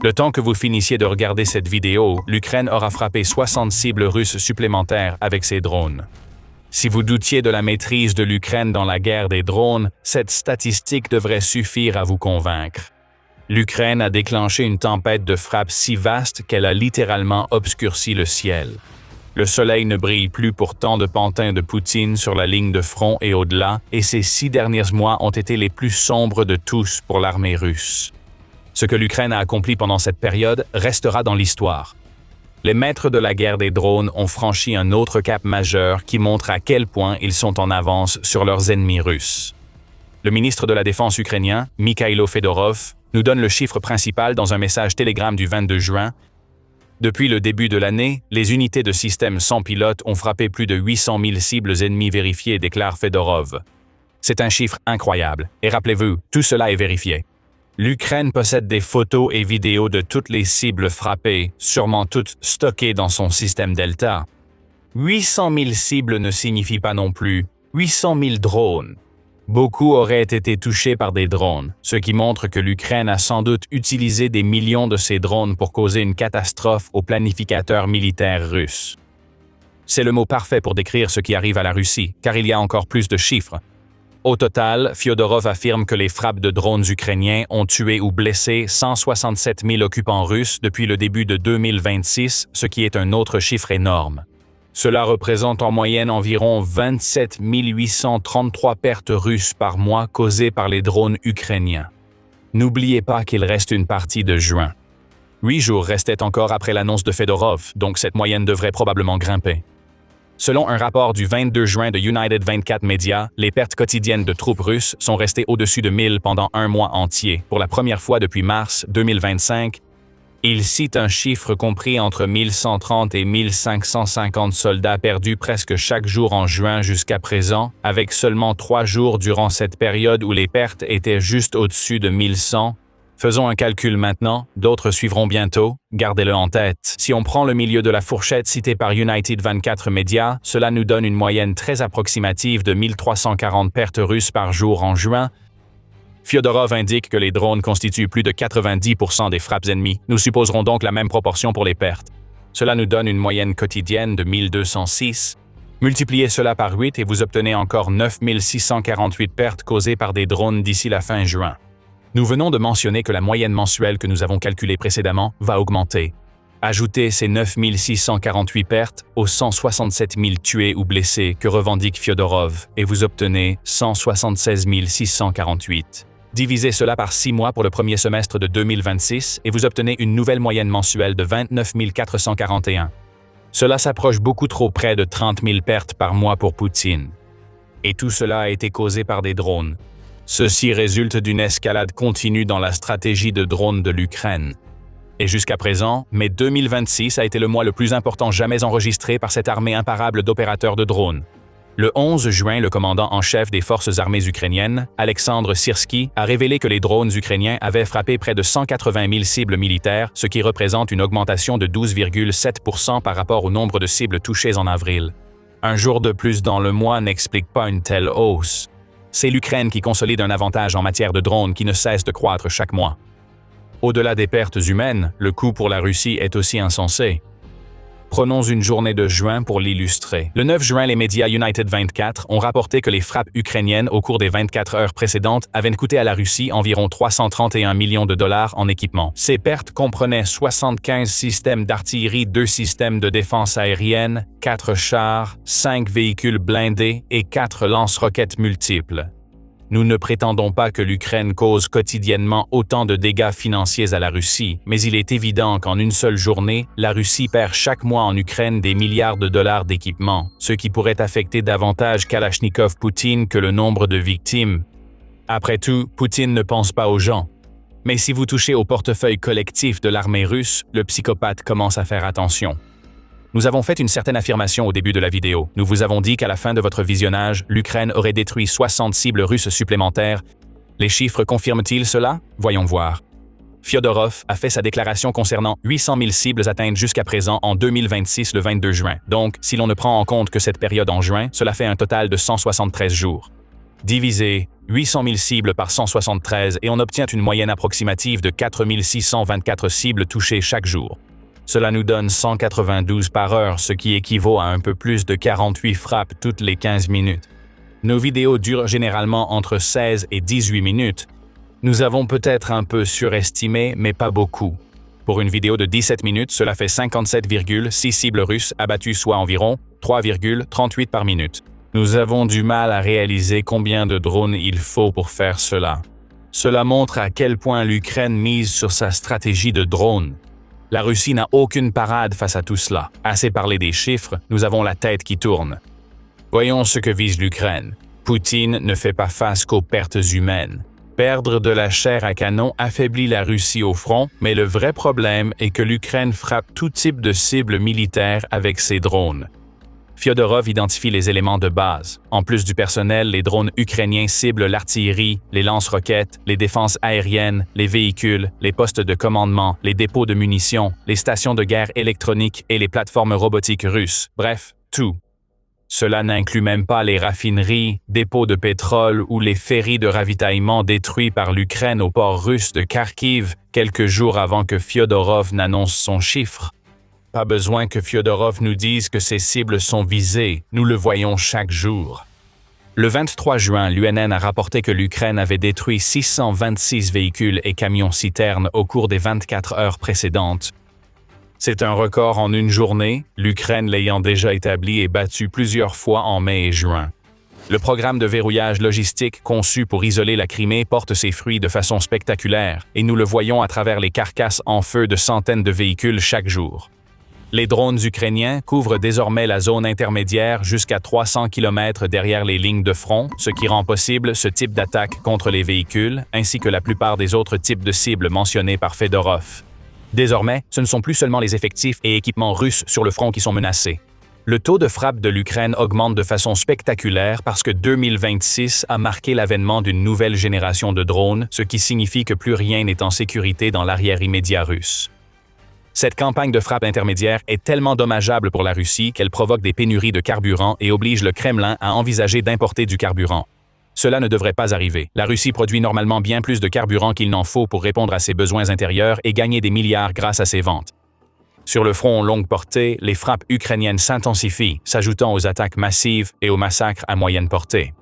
Le temps que vous finissiez de regarder cette vidéo, l'Ukraine aura frappé 60 cibles russes supplémentaires avec ses drones. Si vous doutiez de la maîtrise de l'Ukraine dans la guerre des drones, cette statistique devrait suffire à vous convaincre. L'Ukraine a déclenché une tempête de frappe si vaste qu'elle a littéralement obscurci le ciel. Le soleil ne brille plus pour tant de pantins de Poutine sur la ligne de front et au-delà, et ces 6 derniers mois ont été les plus sombres de tous pour l'armée russe. Ce que l'Ukraine a accompli pendant cette période restera dans l'histoire. Les maîtres de la guerre des drones ont franchi un autre cap majeur qui montre à quel point ils sont en avance sur leurs ennemis russes. Le ministre de la Défense ukrainien, Mikhailo Fedorov, nous donne le chiffre principal dans un message Telegram du 22 juin. Depuis le début de l'année, les unités de systèmes sans pilote ont frappé plus de 800 000 cibles ennemies vérifiées, déclare Fedorov. C'est un chiffre incroyable, et rappelez-vous, tout cela est vérifié. L'Ukraine possède des photos et vidéos de toutes les cibles frappées, sûrement toutes stockées dans son système Delta. 800 000 cibles ne signifie pas non plus 800 000 drones. Beaucoup auraient été touchés par des drones, ce qui montre que l'Ukraine a sans doute utilisé des millions de ces drones pour causer une catastrophe aux planificateurs militaires russes. C'est le mot parfait pour décrire ce qui arrive à la Russie, car il y a encore plus de chiffres. Au total, Fyodorov affirme que les frappes de drones ukrainiens ont tué ou blessé 167 000 occupants russes depuis le début de 2026, ce qui est un autre chiffre énorme. Cela représente en moyenne environ 27 833 pertes russes par mois causées par les drones ukrainiens. N'oubliez pas qu'il reste une partie de juin. 8 jours restaient encore après l'annonce de Fedorov, donc cette moyenne devrait probablement grimper. Selon un rapport du 22 juin de United 24 Media, les pertes quotidiennes de troupes russes sont restées au-dessus de 1000 pendant un mois entier, pour la première fois depuis mars 2025. Il cite un chiffre compris entre 1130 et 1550 soldats perdus presque chaque jour en juin jusqu'à présent, avec seulement 3 jours durant cette période où les pertes étaient juste au-dessus de 1100. Faisons un calcul maintenant, d'autres suivront bientôt, gardez-le en tête. Si on prend le milieu de la fourchette citée par United 24 Media, cela nous donne une moyenne très approximative de 1340 pertes russes par jour en juin. Fyodorov indique que les drones constituent plus de 90% des frappes ennemies. Nous supposerons donc la même proportion pour les pertes. Cela nous donne une moyenne quotidienne de 1206. Multipliez cela par 8 et vous obtenez encore 9648 pertes causées par des drones d'ici la fin juin. Nous venons de mentionner que la moyenne mensuelle que nous avons calculée précédemment va augmenter. Ajoutez ces 9648 pertes aux 167 000 tués ou blessés que revendique Fyodorov et vous obtenez 176 648. Divisez cela par 6 mois pour le premier semestre de 2026 et vous obtenez une nouvelle moyenne mensuelle de 29 441. Cela s'approche beaucoup trop près de 30 000 pertes par mois pour Poutine. Et tout cela a été causé par des drones. Ceci résulte d'une escalade continue dans la stratégie de drones de l'Ukraine. Et jusqu'à présent, mai 2026 a été le mois le plus important jamais enregistré par cette armée imparable d'opérateurs de drones. Le 11 juin, le commandant en chef des forces armées ukrainiennes, Alexandre Syrski, a révélé que les drones ukrainiens avaient frappé près de 180 000 cibles militaires, ce qui représente une augmentation de 12,7% par rapport au nombre de cibles touchées en avril. Un jour de plus dans le mois n'explique pas une telle hausse. C'est l'Ukraine qui consolide un avantage en matière de drones qui ne cesse de croître chaque mois. Au-delà des pertes humaines, le coût pour la Russie est aussi insensé. Prenons une journée de juin pour l'illustrer. Le 9 juin, les médias United 24 ont rapporté que les frappes ukrainiennes au cours des 24 heures précédentes avaient coûté à la Russie environ 331 millions de dollars en équipement. Ces pertes comprenaient 75 systèmes d'artillerie, 2 systèmes de défense aérienne, 4 chars, 5 véhicules blindés et 4 lance-roquettes multiples. Nous ne prétendons pas que l'Ukraine cause quotidiennement autant de dégâts financiers à la Russie, mais il est évident qu'en une seule journée, la Russie perd chaque mois en Ukraine des milliards de dollars d'équipement, ce qui pourrait affecter davantage Kalachnikov Poutine que le nombre de victimes. Après tout, Poutine ne pense pas aux gens. Mais si vous touchez au portefeuille collectif de l'armée russe, le psychopathe commence à faire attention. Nous avons fait une certaine affirmation au début de la vidéo. Nous vous avons dit qu'à la fin de votre visionnage, l'Ukraine aurait détruit 60 cibles russes supplémentaires. Les chiffres confirment-ils cela? Voyons voir. Fyodorov a fait sa déclaration concernant 800 000 cibles atteintes jusqu'à présent en 2026 le 22 juin. Donc, si l'on ne prend en compte que cette période en juin, cela fait un total de 173 jours. Divisez 800 000 cibles par 173 et on obtient une moyenne approximative de 4 624 cibles touchées chaque jour. Cela nous donne 192 par heure, ce qui équivaut à un peu plus de 48 frappes toutes les 15 minutes. Nos vidéos durent généralement entre 16 et 18 minutes. Nous avons peut-être un peu surestimé, mais pas beaucoup. Pour une vidéo de 17 minutes, cela fait 57,6 cibles russes abattues, soit environ 3,38 par minute. Nous avons du mal à réaliser combien de drones il faut pour faire cela. Cela montre à quel point l'Ukraine mise sur sa stratégie de drones. La Russie n'a aucune parade face à tout cela. Assez parlé des chiffres, nous avons la tête qui tourne. Voyons ce que vise l'Ukraine. Poutine ne fait pas face qu'aux pertes humaines. Perdre de la chair à canon affaiblit la Russie au front, mais le vrai problème est que l'Ukraine frappe tout type de cibles militaires avec ses drones. Fyodorov identifie les éléments de base. En plus du personnel, les drones ukrainiens ciblent l'artillerie, les lance-roquettes, les défenses aériennes, les véhicules, les postes de commandement, les dépôts de munitions, les stations de guerre électroniques et les plateformes robotiques russes. Bref, tout. Cela n'inclut même pas les raffineries, dépôts de pétrole ou les ferries de ravitaillement détruits par l'Ukraine au port russe de Kharkiv quelques jours avant que Fyodorov n'annonce son chiffre. Pas besoin que Fyodorov nous dise que ces cibles sont visées, nous le voyons chaque jour. Le 23 juin, l'UNN a rapporté que l'Ukraine avait détruit 626 véhicules et camions-citernes au cours des 24 heures précédentes. C'est un record en une journée, l'Ukraine l'ayant déjà établi et battu plusieurs fois en mai et juin. Le programme de verrouillage logistique conçu pour isoler la Crimée porte ses fruits de façon spectaculaire, et nous le voyons à travers les carcasses en feu de centaines de véhicules chaque jour. Les drones ukrainiens couvrent désormais la zone intermédiaire jusqu'à 300 km derrière les lignes de front, ce qui rend possible ce type d'attaque contre les véhicules, ainsi que la plupart des autres types de cibles mentionnés par Fedorov. Désormais, ce ne sont plus seulement les effectifs et équipements russes sur le front qui sont menacés. Le taux de frappe de l'Ukraine augmente de façon spectaculaire parce que 2026 a marqué l'avènement d'une nouvelle génération de drones, ce qui signifie que plus rien n'est en sécurité dans l'arrière immédiat russe. Cette campagne de frappe intermédiaire est tellement dommageable pour la Russie qu'elle provoque des pénuries de carburant et oblige le Kremlin à envisager d'importer du carburant. Cela ne devrait pas arriver. La Russie produit normalement bien plus de carburant qu'il n'en faut pour répondre à ses besoins intérieurs et gagner des milliards grâce à ses ventes. Sur le front longue portée, les frappes ukrainiennes s'intensifient, s'ajoutant aux attaques massives et aux massacres à moyenne portée.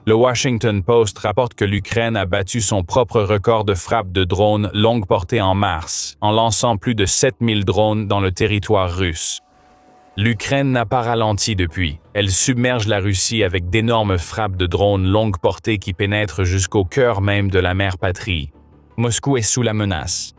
Le Washington Post rapporte que l'Ukraine a battu son propre record de frappe de drones longue portée en mars, en lançant plus de 7000 drones dans le territoire russe. L'Ukraine n'a pas ralenti depuis. Elle submerge la Russie avec d'énormes frappes de drones longue portée qui pénètrent jusqu'au cœur même de la mère patrie. Moscou est sous la menace.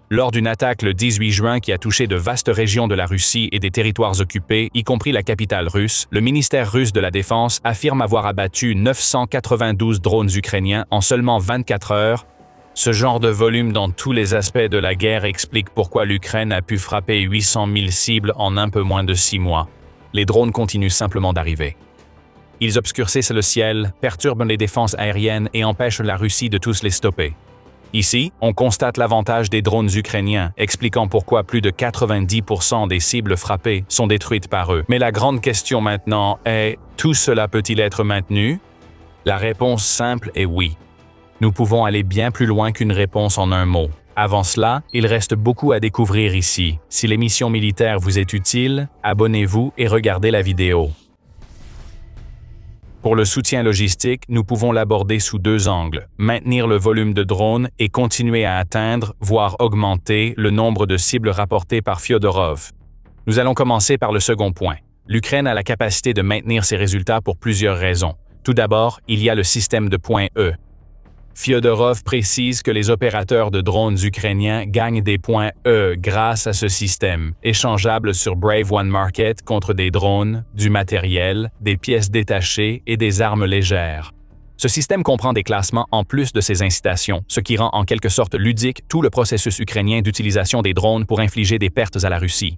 Lors d'une attaque le 18 juin qui a touché de vastes régions de la Russie et des territoires occupés, y compris la capitale russe, le ministère russe de la Défense affirme avoir abattu 992 drones ukrainiens en seulement 24 heures. Ce genre de volume dans tous les aspects de la guerre explique pourquoi l'Ukraine a pu frapper 800 000 cibles en un peu moins de 6 mois. Les drones continuent simplement d'arriver. Ils obscurcissent le ciel, perturbent les défenses aériennes et empêchent la Russie de tous les stopper. Ici, on constate l'avantage des drones ukrainiens, expliquant pourquoi plus de 90% des cibles frappées sont détruites par eux. Mais la grande question maintenant est, tout cela peut-il être maintenu? La réponse simple est oui. Nous pouvons aller bien plus loin qu'une réponse en un mot. Avant cela, il reste beaucoup à découvrir ici. Si l'émission militaire vous est utile, abonnez-vous et regardez la vidéo. Pour le soutien logistique, nous pouvons l'aborder sous deux angles, maintenir le volume de drones et continuer à atteindre, voire augmenter, le nombre de cibles rapportées par Fyodorov. Nous allons commencer par le second point. L'Ukraine a la capacité de maintenir ses résultats pour plusieurs raisons. Tout d'abord, il y a le système de points E. Fyodorov précise que les opérateurs de drones ukrainiens gagnent des points E grâce à ce système, échangeable sur Brave One Market contre des drones, du matériel, des pièces détachées et des armes légères. Ce système comprend des classements en plus de ces incitations, ce qui rend en quelque sorte ludique tout le processus ukrainien d'utilisation des drones pour infliger des pertes à la Russie.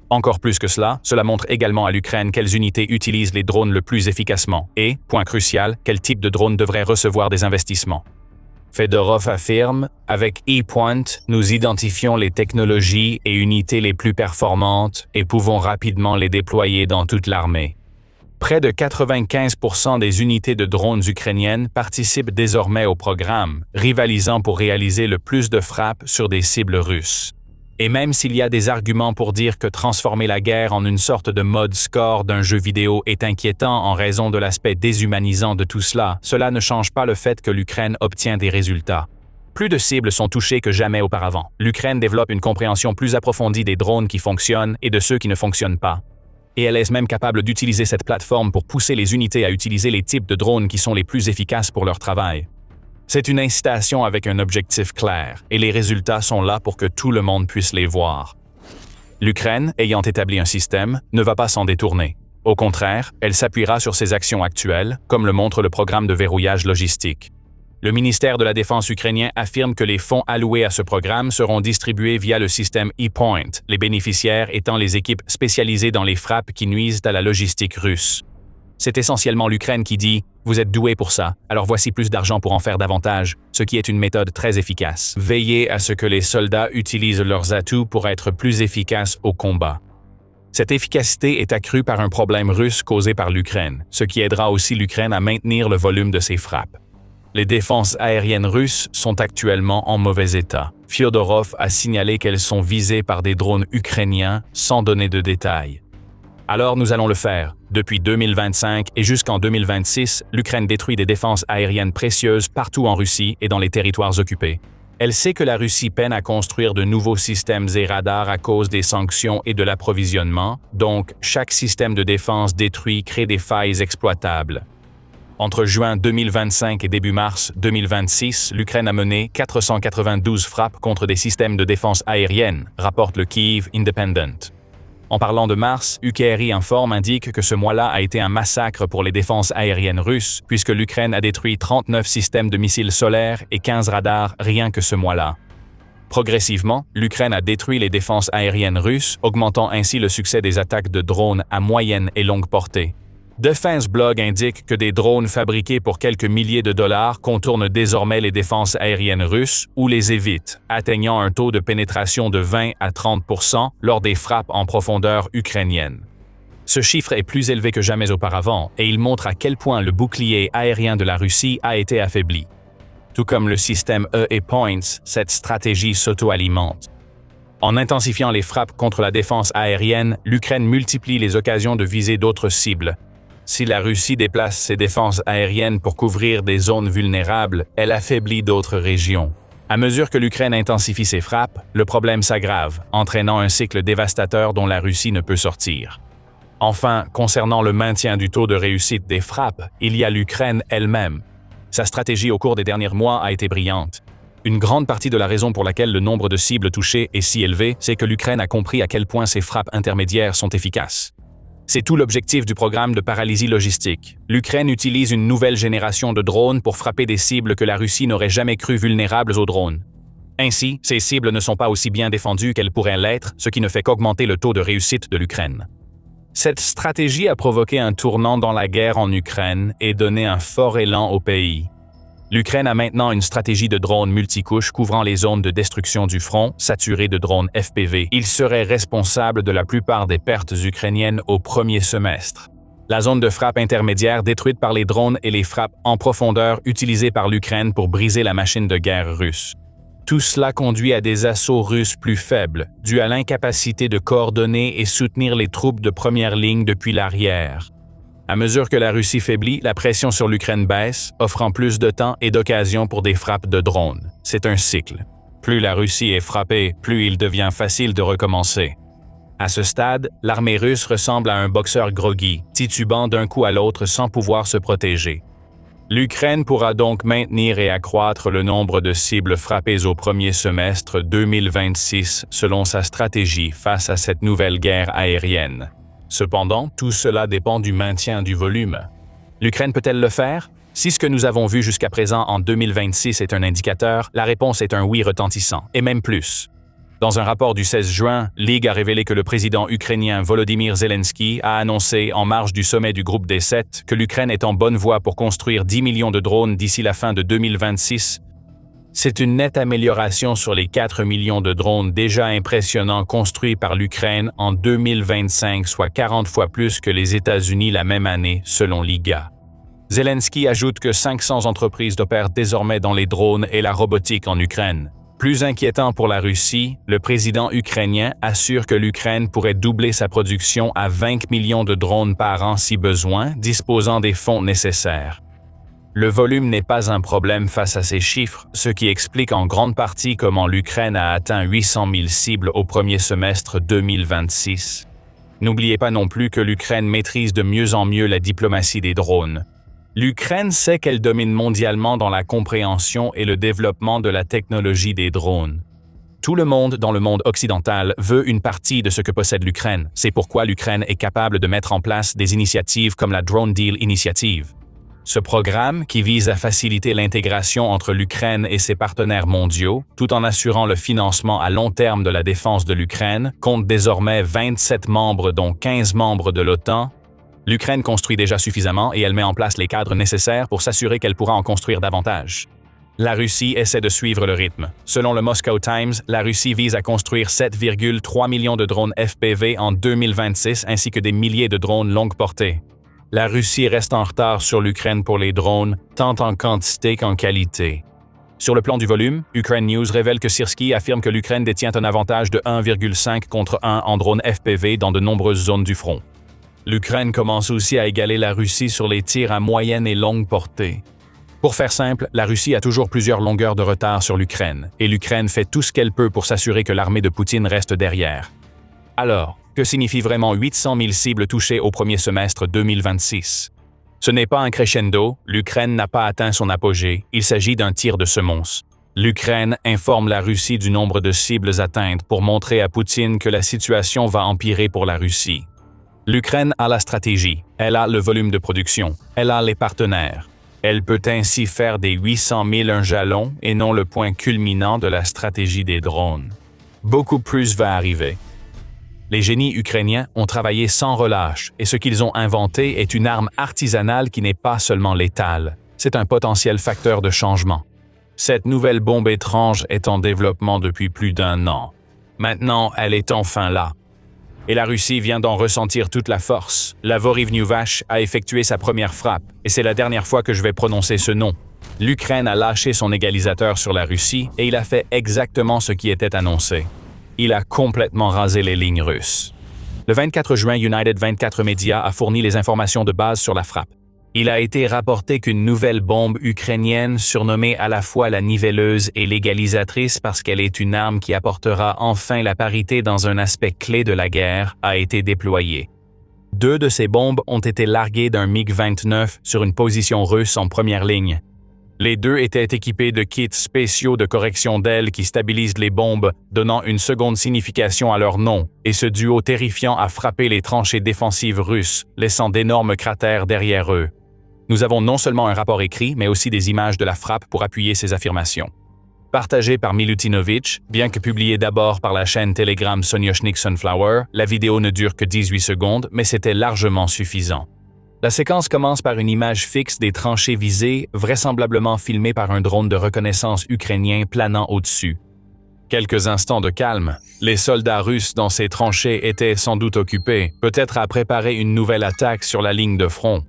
Encore plus que cela, cela montre également à l'Ukraine quelles unités utilisent les drones le plus efficacement et, point crucial, quel type de drone devrait recevoir des investissements. Fedorov affirme, « Avec E-Point, nous identifions les technologies et unités les plus performantes et pouvons rapidement les déployer dans toute l'armée. » Près de 95% des unités de drones ukrainiennes participent désormais au programme, rivalisant pour réaliser le plus de frappes sur des cibles russes. Et même s'il y a des arguments pour dire que transformer la guerre en une sorte de mode score d'un jeu vidéo est inquiétant en raison de l'aspect déshumanisant de tout cela, cela ne change pas le fait que l'Ukraine obtient des résultats. Plus de cibles sont touchées que jamais auparavant. L'Ukraine développe une compréhension plus approfondie des drones qui fonctionnent et de ceux qui ne fonctionnent pas. Et elle est même capable d'utiliser cette plateforme pour pousser les unités à utiliser les types de drones qui sont les plus efficaces pour leur travail. C'est une incitation avec un objectif clair, et les résultats sont là pour que tout le monde puisse les voir. L'Ukraine, ayant établi un système, ne va pas s'en détourner. Au contraire, elle s'appuiera sur ses actions actuelles, comme le montre le programme de verrouillage logistique. Le ministère de la Défense ukrainien affirme que les fonds alloués à ce programme seront distribués via le système E-Point, les bénéficiaires étant les équipes spécialisées dans les frappes qui nuisent à la logistique russe. C'est essentiellement l'Ukraine qui dit « Vous êtes doués pour ça, alors voici plus d'argent pour en faire davantage », ce qui est une méthode très efficace. Veillez à ce que les soldats utilisent leurs atouts pour être plus efficaces au combat. Cette efficacité est accrue par un problème russe causé par l'Ukraine, ce qui aidera aussi l'Ukraine à maintenir le volume de ses frappes. Les défenses aériennes russes sont actuellement en mauvais état. Fyodorov a signalé qu'elles sont visées par des drones ukrainiens sans donner de détails. Alors nous allons le faire. Depuis 2025 et jusqu'en 2026, l'Ukraine détruit des défenses aériennes précieuses partout en Russie et dans les territoires occupés. Elle sait que la Russie peine à construire de nouveaux systèmes et radars à cause des sanctions et de l'approvisionnement, donc chaque système de défense détruit crée des failles exploitables. Entre juin 2025 et début mars 2026, l'Ukraine a mené 492 frappes contre des systèmes de défense aérienne, rapporte le Kyiv Independent. En parlant de mars, UKRI indique que ce mois-là a été un massacre pour les défenses aériennes russes, puisque l'Ukraine a détruit 39 systèmes de missiles solaires et 15 radars rien que ce mois-là. Progressivement, l'Ukraine a détruit les défenses aériennes russes, augmentant ainsi le succès des attaques de drones à moyenne et longue portée. Defense Blog indique que des drones fabriqués pour quelques milliers de dollars contournent désormais les défenses aériennes russes ou les évitent, atteignant un taux de pénétration de 20 à 30% lors des frappes en profondeur ukrainiennes. Ce chiffre est plus élevé que jamais auparavant et il montre à quel point le bouclier aérien de la Russie a été affaibli. Tout comme le système E-Points, cette stratégie s'auto-alimente. En intensifiant les frappes contre la défense aérienne, l'Ukraine multiplie les occasions de viser d'autres cibles. Si la Russie déplace ses défenses aériennes pour couvrir des zones vulnérables, elle affaiblit d'autres régions. À mesure que l'Ukraine intensifie ses frappes, le problème s'aggrave, entraînant un cycle dévastateur dont la Russie ne peut sortir. Enfin, concernant le maintien du taux de réussite des frappes, il y a l'Ukraine elle-même. Sa stratégie au cours des derniers mois a été brillante. Une grande partie de la raison pour laquelle le nombre de cibles touchées est si élevé, c'est que l'Ukraine a compris à quel point ses frappes intermédiaires sont efficaces. C'est tout l'objectif du programme de paralysie logistique. L'Ukraine utilise une nouvelle génération de drones pour frapper des cibles que la Russie n'aurait jamais cru vulnérables aux drones. Ainsi, ces cibles ne sont pas aussi bien défendues qu'elles pourraient l'être, ce qui ne fait qu'augmenter le taux de réussite de l'Ukraine. Cette stratégie a provoqué un tournant dans la guerre en Ukraine et donné un fort élan au pays. L'Ukraine a maintenant une stratégie de drones multicouches couvrant les zones de destruction du front, saturées de drones FPV. Il serait responsable de la plupart des pertes ukrainiennes au premier semestre. La zone de frappe intermédiaire détruite par les drones et les frappes en profondeur utilisées par l'Ukraine pour briser la machine de guerre russe. Tout cela conduit à des assauts russes plus faibles, dus à l'incapacité de coordonner et soutenir les troupes de première ligne depuis l'arrière. À mesure que la Russie faiblit, la pression sur l'Ukraine baisse, offrant plus de temps et d'occasions pour des frappes de drones. C'est un cycle. Plus la Russie est frappée, plus il devient facile de recommencer. À ce stade, l'armée russe ressemble à un boxeur groggy, titubant d'un coup à l'autre sans pouvoir se protéger. L'Ukraine pourra donc maintenir et accroître le nombre de cibles frappées au premier semestre 2026 selon sa stratégie face à cette nouvelle guerre aérienne. Cependant, tout cela dépend du maintien du volume. L'Ukraine peut-elle le faire? Si ce que nous avons vu jusqu'à présent en 2026 est un indicateur, la réponse est un oui retentissant, et même plus. Dans un rapport du 16 juin, League a révélé que le président ukrainien Volodymyr Zelensky a annoncé en marge du sommet du groupe des 7 que l'Ukraine est en bonne voie pour construire 10 millions de drones d'ici la fin de 2026. C'est une nette amélioration sur les 4 millions de drones déjà impressionnants construits par l'Ukraine en 2025, soit 40 fois plus que les États-Unis la même année, selon l'IGA. Zelensky ajoute que 500 entreprises opèrent désormais dans les drones et la robotique en Ukraine. Plus inquiétant pour la Russie, le président ukrainien assure que l'Ukraine pourrait doubler sa production à 20 millions de drones par an si besoin, disposant des fonds nécessaires. Le volume n'est pas un problème face à ces chiffres, ce qui explique en grande partie comment l'Ukraine a atteint 800 000 cibles au premier semestre 2026. N'oubliez pas non plus que l'Ukraine maîtrise de mieux en mieux la diplomatie des drones. L'Ukraine sait qu'elle domine mondialement dans la compréhension et le développement de la technologie des drones. Tout le monde dans le monde occidental veut une partie de ce que possède l'Ukraine. C'est pourquoi l'Ukraine est capable de mettre en place des initiatives comme la Drone Deal Initiative. Ce programme, qui vise à faciliter l'intégration entre l'Ukraine et ses partenaires mondiaux, tout en assurant le financement à long terme de la défense de l'Ukraine, compte désormais 27 membres dont 15 membres de l'OTAN. L'Ukraine construit déjà suffisamment et elle met en place les cadres nécessaires pour s'assurer qu'elle pourra en construire davantage. La Russie essaie de suivre le rythme. Selon le Moscow Times, la Russie vise à construire 7,3 millions de drones FPV en 2026 ainsi que des milliers de drones longue portée. La Russie reste en retard sur l'Ukraine pour les drones, tant en quantité qu'en qualité. Sur le plan du volume, Ukraine News révèle que Syrskyi affirme que l'Ukraine détient un avantage de 1,5 contre 1 en drones FPV dans de nombreuses zones du front. L'Ukraine commence aussi à égaler la Russie sur les tirs à moyenne et longue portée. Pour faire simple, la Russie a toujours plusieurs longueurs de retard sur l'Ukraine, et l'Ukraine fait tout ce qu'elle peut pour s'assurer que l'armée de Poutine reste derrière. Alors, que signifie vraiment 800 000 cibles touchées au premier semestre 2026? Ce n'est pas un crescendo, l'Ukraine n'a pas atteint son apogée, il s'agit d'un tir de semonce. L'Ukraine informe la Russie du nombre de cibles atteintes pour montrer à Poutine que la situation va empirer pour la Russie. L'Ukraine a la stratégie, elle a le volume de production, elle a les partenaires. Elle peut ainsi faire des 800 000 un jalon et non le point culminant de la stratégie des drones. Beaucoup plus va arriver. Les génies ukrainiens ont travaillé sans relâche et ce qu'ils ont inventé est une arme artisanale qui n'est pas seulement létale, c'est un potentiel facteur de changement. Cette nouvelle bombe étrange est en développement depuis plus d'1 an. Maintenant, elle est enfin là. Et la Russie vient d'en ressentir toute la force. La Vorivnyuvash a effectué sa première frappe, et c'est la dernière fois que je vais prononcer ce nom. L'Ukraine a lâché son égalisateur sur la Russie et il a fait exactement ce qui était annoncé. Il a complètement rasé les lignes russes. Le 24 juin, United 24 Media a fourni les informations de base sur la frappe. Il a été rapporté qu'une nouvelle bombe ukrainienne, surnommée à la fois la nivelleuse et l'égalisatrice parce qu'elle est une arme qui apportera enfin la parité dans un aspect clé de la guerre, a été déployée. 2 de ces bombes ont été larguées d'un MiG-29 sur une position russe en première ligne. Les 2 étaient équipés de kits spéciaux de correction d'ailes qui stabilisent les bombes, donnant une seconde signification à leur nom, et ce duo terrifiant a frappé les tranchées défensives russes, laissant d'énormes cratères derrière eux. Nous avons non seulement un rapport écrit, mais aussi des images de la frappe pour appuyer ces affirmations. Partagée par Milutinovich, bien que publiée d'abord par la chaîne Telegram Sonyoshnik Sunflower, la vidéo ne dure que 18 secondes, mais c'était largement suffisant. La séquence commence par une image fixe des tranchées visées, vraisemblablement filmée par un drone de reconnaissance ukrainien planant au-dessus. Quelques instants de calme. Les soldats russes dans ces tranchées étaient sans doute occupés, peut-être à préparer une nouvelle attaque sur la ligne de front.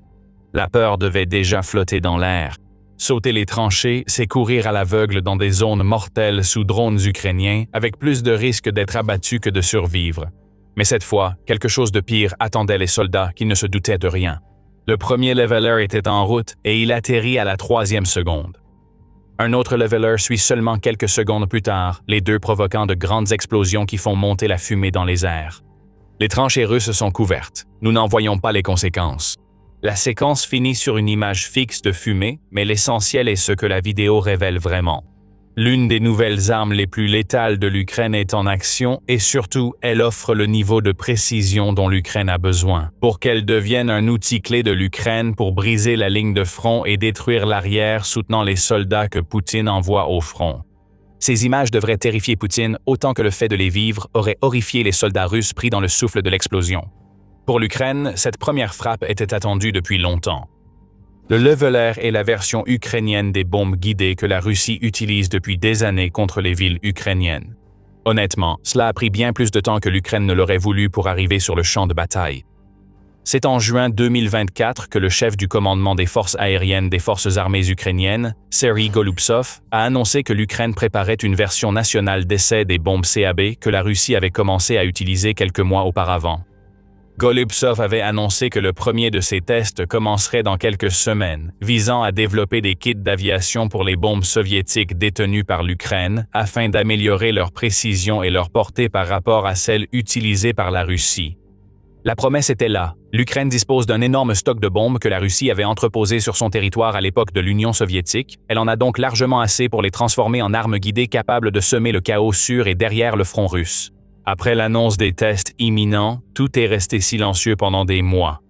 La peur devait déjà flotter dans l'air. Sauter les tranchées, c'est courir à l'aveugle dans des zones mortelles sous drones ukrainiens, avec plus de risques d'être abattus que de survivre. Mais cette fois, quelque chose de pire attendait les soldats qui ne se doutaient de rien. Le premier leveler était en route et il atterrit à la 3e seconde. Un autre leveler suit seulement quelques secondes plus tard, les 2 provoquant de grandes explosions qui font monter la fumée dans les airs. Les tranchées russes sont couvertes. Nous n'en voyons pas les conséquences. La séquence finit sur une image fixe de fumée, mais l'essentiel est ce que la vidéo révèle vraiment. L'une des nouvelles armes les plus létales de l'Ukraine est en action et surtout, elle offre le niveau de précision dont l'Ukraine a besoin pour qu'elle devienne un outil clé de l'Ukraine pour briser la ligne de front et détruire l'arrière soutenant les soldats que Poutine envoie au front. Ces images devraient terrifier Poutine autant que le fait de les vivre aurait horrifié les soldats russes pris dans le souffle de l'explosion. Pour l'Ukraine, cette première frappe était attendue depuis longtemps. Le Leveler est la version ukrainienne des bombes guidées que la Russie utilise depuis des années contre les villes ukrainiennes. Honnêtement, cela a pris bien plus de temps que l'Ukraine ne l'aurait voulu pour arriver sur le champ de bataille. C'est en juin 2024 que le chef du commandement des forces aériennes des forces armées ukrainiennes, Serhiy Golubtsov, a annoncé que l'Ukraine préparait une version nationale d'essai des bombes CAB que la Russie avait commencé à utiliser quelques mois auparavant. Golubtsov avait annoncé que le premier de ces tests commencerait dans quelques semaines, visant à développer des kits d'aviation pour les bombes soviétiques détenues par l'Ukraine afin d'améliorer leur précision et leur portée par rapport à celles utilisées par la Russie. La promesse était là. L'Ukraine dispose d'un énorme stock de bombes que la Russie avait entreposé sur son territoire à l'époque de l'Union soviétique. Elle en a donc largement assez pour les transformer en armes guidées capables de semer le chaos sur et derrière le front russe. Après l'annonce des tests imminents, tout est resté silencieux pendant des mois.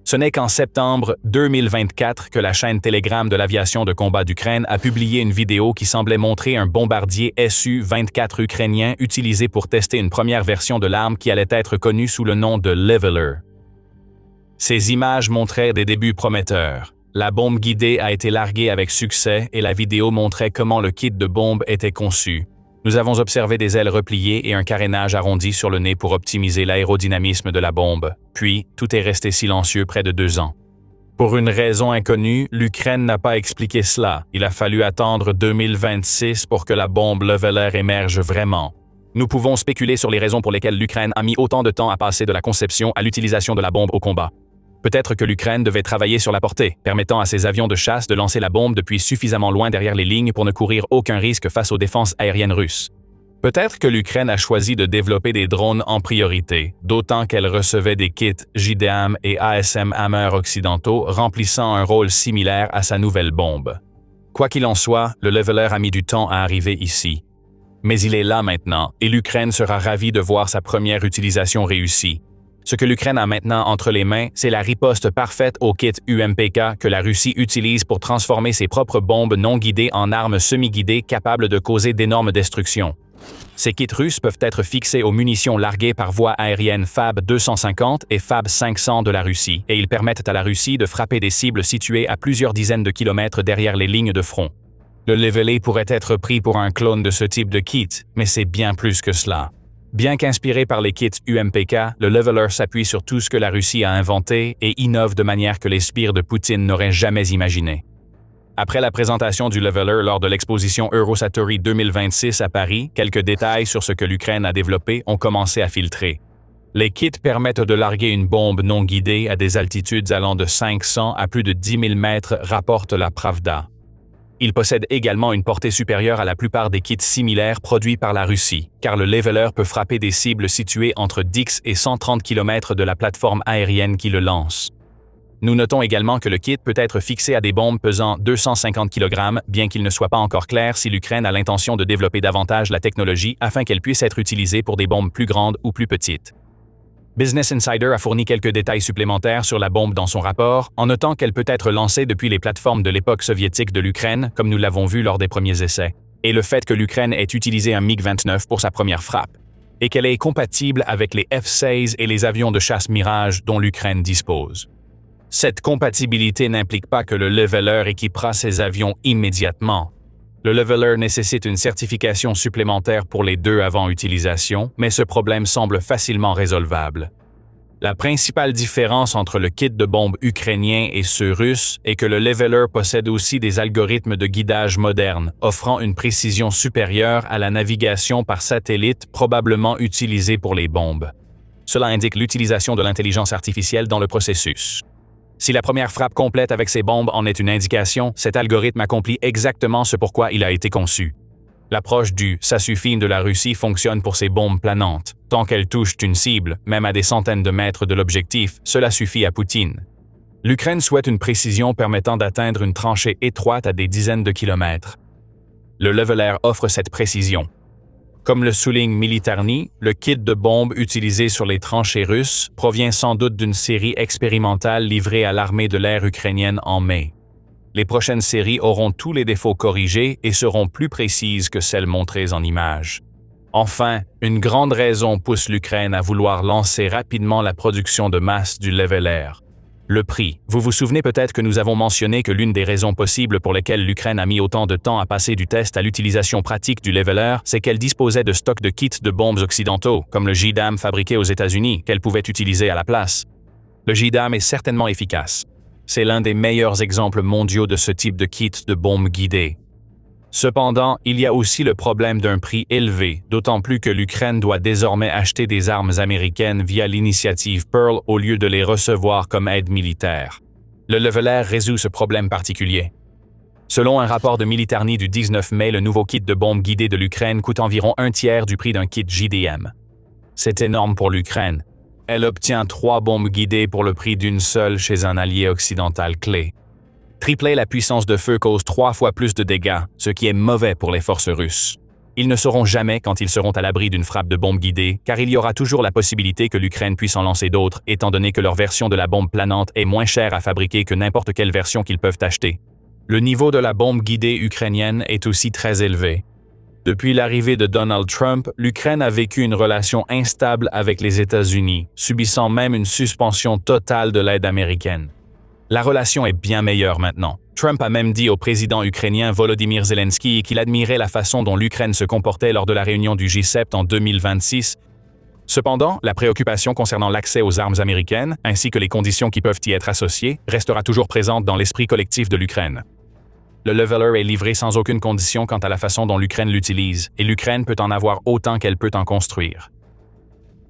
Ce n'est qu'en septembre 2024 que la chaîne Telegram de l'aviation de combat d'Ukraine a publié une vidéo qui semblait montrer un bombardier Su-24 ukrainien utilisé pour tester une première version de l'arme qui allait être connue sous le nom de Leveler. Ces images montraient des débuts prometteurs. La bombe guidée a été larguée avec succès et la vidéo montrait comment le kit de bombe était conçu. Nous avons observé des ailes repliées et un carénage arrondi sur le nez pour optimiser l'aérodynamisme de la bombe. Puis, tout est resté silencieux près de 2 ans. Pour une raison inconnue, l'Ukraine n'a pas expliqué cela. Il a fallu attendre 2026 pour que la bombe Leveler émerge vraiment. Nous pouvons spéculer sur les raisons pour lesquelles l'Ukraine a mis autant de temps à passer de la conception à l'utilisation de la bombe au combat. Peut-être que l'Ukraine devait travailler sur la portée, permettant à ses avions de chasse de lancer la bombe depuis suffisamment loin derrière les lignes pour ne courir aucun risque face aux défenses aériennes russes. Peut-être que l'Ukraine a choisi de développer des drones en priorité, d'autant qu'elle recevait des kits JDAM et ASM Hammer occidentaux remplissant un rôle similaire à sa nouvelle bombe. Quoi qu'il en soit, le Leveler a mis du temps à arriver ici. Mais il est là maintenant, et l'Ukraine sera ravie de voir sa première utilisation réussie. Ce que l'Ukraine a maintenant entre les mains, c'est la riposte parfaite au kit UMPK que la Russie utilise pour transformer ses propres bombes non guidées en armes semi-guidées capables de causer d'énormes destructions. Ces kits russes peuvent être fixés aux munitions larguées par voie aérienne FAB 250 et FAB 500 de la Russie, et ils permettent à la Russie de frapper des cibles situées à plusieurs dizaines de kilomètres derrière les lignes de front. Le Leveler pourrait être pris pour un clone de ce type de kit, mais c'est bien plus que cela. Bien qu'inspiré par les kits UMPK, le Leveler s'appuie sur tout ce que la Russie a inventé et innove de manière que les sbires de Poutine n'auraient jamais imaginé. Après la présentation du Leveler lors de l'exposition Eurosatory 2026 à Paris, quelques détails sur ce que l'Ukraine a développé ont commencé à filtrer. Les kits permettent de larguer une bombe non guidée à des altitudes allant de 500 à plus de 10 000 mètres, rapporte la Pravda. Il possède également une portée supérieure à la plupart des kits similaires produits par la Russie, car le Leveler peut frapper des cibles situées entre 10 et 130 km de la plateforme aérienne qui le lance. Nous notons également que le kit peut être fixé à des bombes pesant 250 kg, bien qu'il ne soit pas encore clair si l'Ukraine a l'intention de développer davantage la technologie afin qu'elle puisse être utilisée pour des bombes plus grandes ou plus petites. Business Insider a fourni quelques détails supplémentaires sur la bombe dans son rapport, en notant qu'elle peut être lancée depuis les plateformes de l'époque soviétique de l'Ukraine, comme nous l'avons vu lors des premiers essais, et le fait que l'Ukraine ait utilisé un MiG-29 pour sa première frappe, et qu'elle est compatible avec les F-16 et les avions de chasse Mirage dont l'Ukraine dispose. Cette compatibilité n'implique pas que le Leveler équipera ses avions immédiatement. Le Leveler nécessite une certification supplémentaire pour les 2 avant utilisation, mais ce problème semble facilement résolvable. La principale différence entre le kit de bombe ukrainien et ceux russes est que le Leveler possède aussi des algorithmes de guidage modernes, offrant une précision supérieure à la navigation par satellite probablement utilisée pour les bombes. Cela indique l'utilisation de l'intelligence artificielle dans le processus. Si la première frappe complète avec ces bombes en est une indication, cet algorithme accomplit exactement ce pourquoi il a été conçu. L'approche du « ça suffit » de la Russie fonctionne pour ces bombes planantes. Tant qu'elles touchent une cible, même à des centaines de mètres de l'objectif, cela suffit à Poutine. L'Ukraine souhaite une précision permettant d'atteindre une tranchée étroite à des dizaines de kilomètres. Le Leveler offre cette précision. Comme le souligne Militarny, le kit de bombes utilisé sur les tranchées russes provient sans doute d'une série expérimentale livrée à l'armée de l'air ukrainienne en mai. Les prochaines séries auront tous les défauts corrigés et seront plus précises que celles montrées en images. Enfin, une grande raison pousse l'Ukraine à vouloir lancer rapidement la production de masse du Leveler. Le prix. Vous vous souvenez peut-être que nous avons mentionné que l'une des raisons possibles pour lesquelles l'Ukraine a mis autant de temps à passer du test à l'utilisation pratique du Leveler, c'est qu'elle disposait de stocks de kits de bombes occidentaux, comme le JDAM fabriqué aux États-Unis, qu'elle pouvait utiliser à la place. Le JDAM est certainement efficace. C'est l'un des meilleurs exemples mondiaux de ce type de kit de bombes guidées. Cependant, il y a aussi le problème d'un prix élevé, d'autant plus que l'Ukraine doit désormais acheter des armes américaines via l'initiative Pearl au lieu de les recevoir comme aide militaire. Le Leveler résout ce problème particulier. Selon un rapport de Militarny du 19 mai, le nouveau kit de bombes guidées de l'Ukraine coûte environ un tiers du prix d'un kit JDAM. C'est énorme pour l'Ukraine. Elle obtient 3 bombes guidées pour le prix d'une seule chez un allié occidental clé. Tripler la puissance de feu cause 3 fois plus de dégâts, ce qui est mauvais pour les forces russes. Ils ne sauront jamais quand ils seront à l'abri d'une frappe de bombe guidée, car il y aura toujours la possibilité que l'Ukraine puisse en lancer d'autres, étant donné que leur version de la bombe planante est moins chère à fabriquer que n'importe quelle version qu'ils peuvent acheter. Le niveau de la bombe guidée ukrainienne est aussi très élevé. Depuis l'arrivée de Donald Trump, l'Ukraine a vécu une relation instable avec les États-Unis, subissant même une suspension totale de l'aide américaine. La relation est bien meilleure maintenant. Trump a même dit au président ukrainien Volodymyr Zelensky qu'il admirait la façon dont l'Ukraine se comportait lors de la réunion du G7 en 2026. Cependant, la préoccupation concernant l'accès aux armes américaines, ainsi que les conditions qui peuvent y être associées, restera toujours présente dans l'esprit collectif de l'Ukraine. Le Leveler est livré sans aucune condition quant à la façon dont l'Ukraine l'utilise, et l'Ukraine peut en avoir autant qu'elle peut en construire.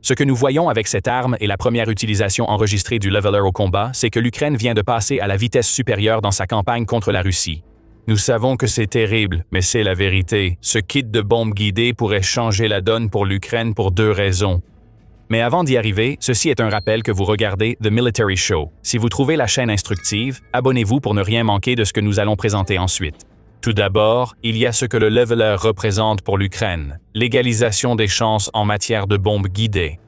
Ce que nous voyons avec cette arme et la première utilisation enregistrée du Leveler au combat, c'est que l'Ukraine vient de passer à la vitesse supérieure dans sa campagne contre la Russie. Nous savons que c'est terrible, mais c'est la vérité. Ce kit de bombes guidées pourrait changer la donne pour l'Ukraine pour 2 raisons. Mais avant d'y arriver, ceci est un rappel que vous regardez The Military Show. Si vous trouvez la chaîne instructive, abonnez-vous pour ne rien manquer de ce que nous allons présenter ensuite. Tout d'abord, il y a ce que le Leveler représente pour l'Ukraine, l'égalisation des chances en matière de bombes guidées.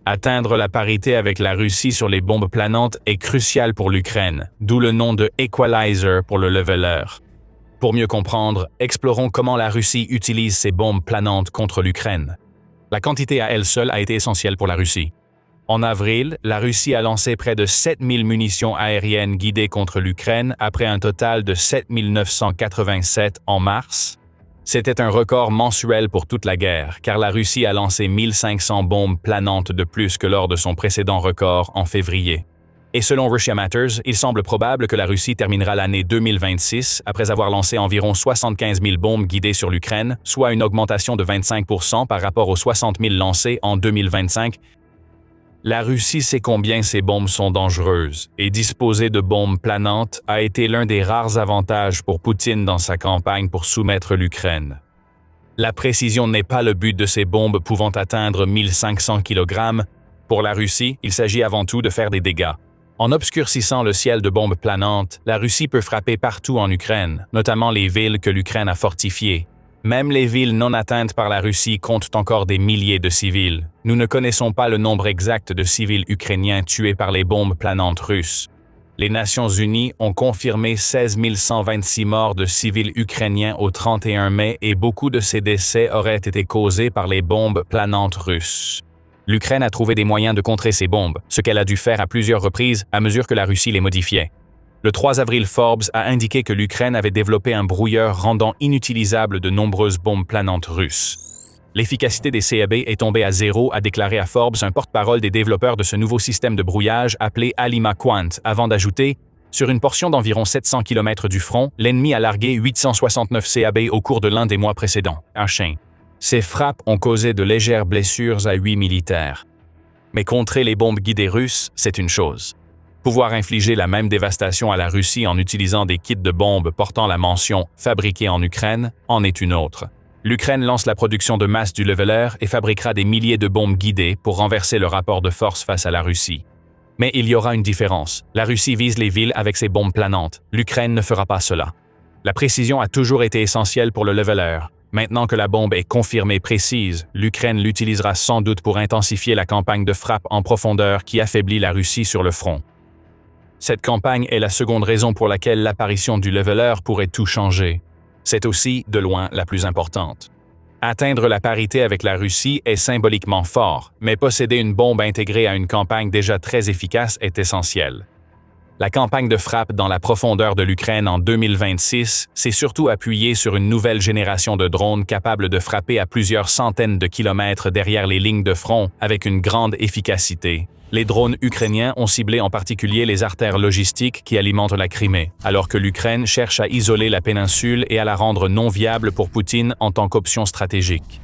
Atteindre la parité avec la Russie sur les bombes planantes est crucial pour l'Ukraine, d'où le nom de Equalizer pour le Leveler. Pour mieux comprendre, explorons comment la Russie utilise ses bombes planantes contre l'Ukraine. La quantité à elle seule a été essentielle pour la Russie. En avril, la Russie a lancé près de 7000 munitions aériennes guidées contre l'Ukraine après un total de 7987 en mars. C'était un record mensuel pour toute la guerre, car la Russie a lancé 1500 bombes planantes de plus que lors de son précédent record en février. Et selon Russia Matters, il semble probable que la Russie terminera l'année 2026 après avoir lancé environ 75 000 bombes guidées sur l'Ukraine, soit une augmentation de 25% par rapport aux 60 000 lancées en 2025. La Russie sait combien ces bombes sont dangereuses, et disposer de bombes planantes a été l'un des rares avantages pour Poutine dans sa campagne pour soumettre l'Ukraine. La précision n'est pas le but de ces bombes pouvant atteindre 1500 kg. Pour la Russie, il s'agit avant tout de faire des dégâts. En obscurcissant le ciel de bombes planantes, la Russie peut frapper partout en Ukraine, notamment les villes que l'Ukraine a fortifiées. Même les villes non atteintes par la Russie comptent encore des milliers de civils. Nous ne connaissons pas le nombre exact de civils ukrainiens tués par les bombes planantes russes. Les Nations Unies ont confirmé 16 126 morts de civils ukrainiens au 31 mai et beaucoup de ces décès auraient été causés par les bombes planantes russes. L'Ukraine a trouvé des moyens de contrer ces bombes, ce qu'elle a dû faire à plusieurs reprises à mesure que la Russie les modifiait. Le 3 avril, Forbes a indiqué que l'Ukraine avait développé un brouilleur rendant inutilisables de nombreuses bombes planantes russes. L'efficacité des CAB est tombée à 0, a déclaré à Forbes un porte-parole des développeurs de ce nouveau système de brouillage appelé Alima Quant, avant d'ajouter « Sur une portion d'environ 700 km du front, l'ennemi a largué 869 CAB au cours de l'un des mois précédents. » Un chien. Ces frappes ont causé de légères blessures à 8 militaires. Mais contrer les bombes guidées russes, c'est une chose. Pouvoir infliger la même dévastation à la Russie en utilisant des kits de bombes portant la mention « Fabriqué en Ukraine » en est une autre. L'Ukraine lance la production de masse du Leveler et fabriquera des milliers de bombes guidées pour renverser le rapport de force face à la Russie. Mais il y aura une différence. La Russie vise les villes avec ses bombes planantes. L'Ukraine ne fera pas cela. La précision a toujours été essentielle pour le Leveler. Maintenant que la bombe est confirmée précise, l'Ukraine l'utilisera sans doute pour intensifier la campagne de frappe en profondeur qui affaiblit la Russie sur le front. Cette campagne est la seconde raison pour laquelle l'apparition du Leveler pourrait tout changer. C'est aussi, de loin, la plus importante. Atteindre la parité avec la Russie est symboliquement fort, mais posséder une bombe intégrée à une campagne déjà très efficace est essentiel. La campagne de frappe dans la profondeur de l'Ukraine en 2026 s'est surtout appuyée sur une nouvelle génération de drones capables de frapper à plusieurs centaines de kilomètres derrière les lignes de front avec une grande efficacité. Les drones ukrainiens ont ciblé en particulier les artères logistiques qui alimentent la Crimée, alors que l'Ukraine cherche à isoler la péninsule et à la rendre non viable pour Poutine en tant qu'option stratégique.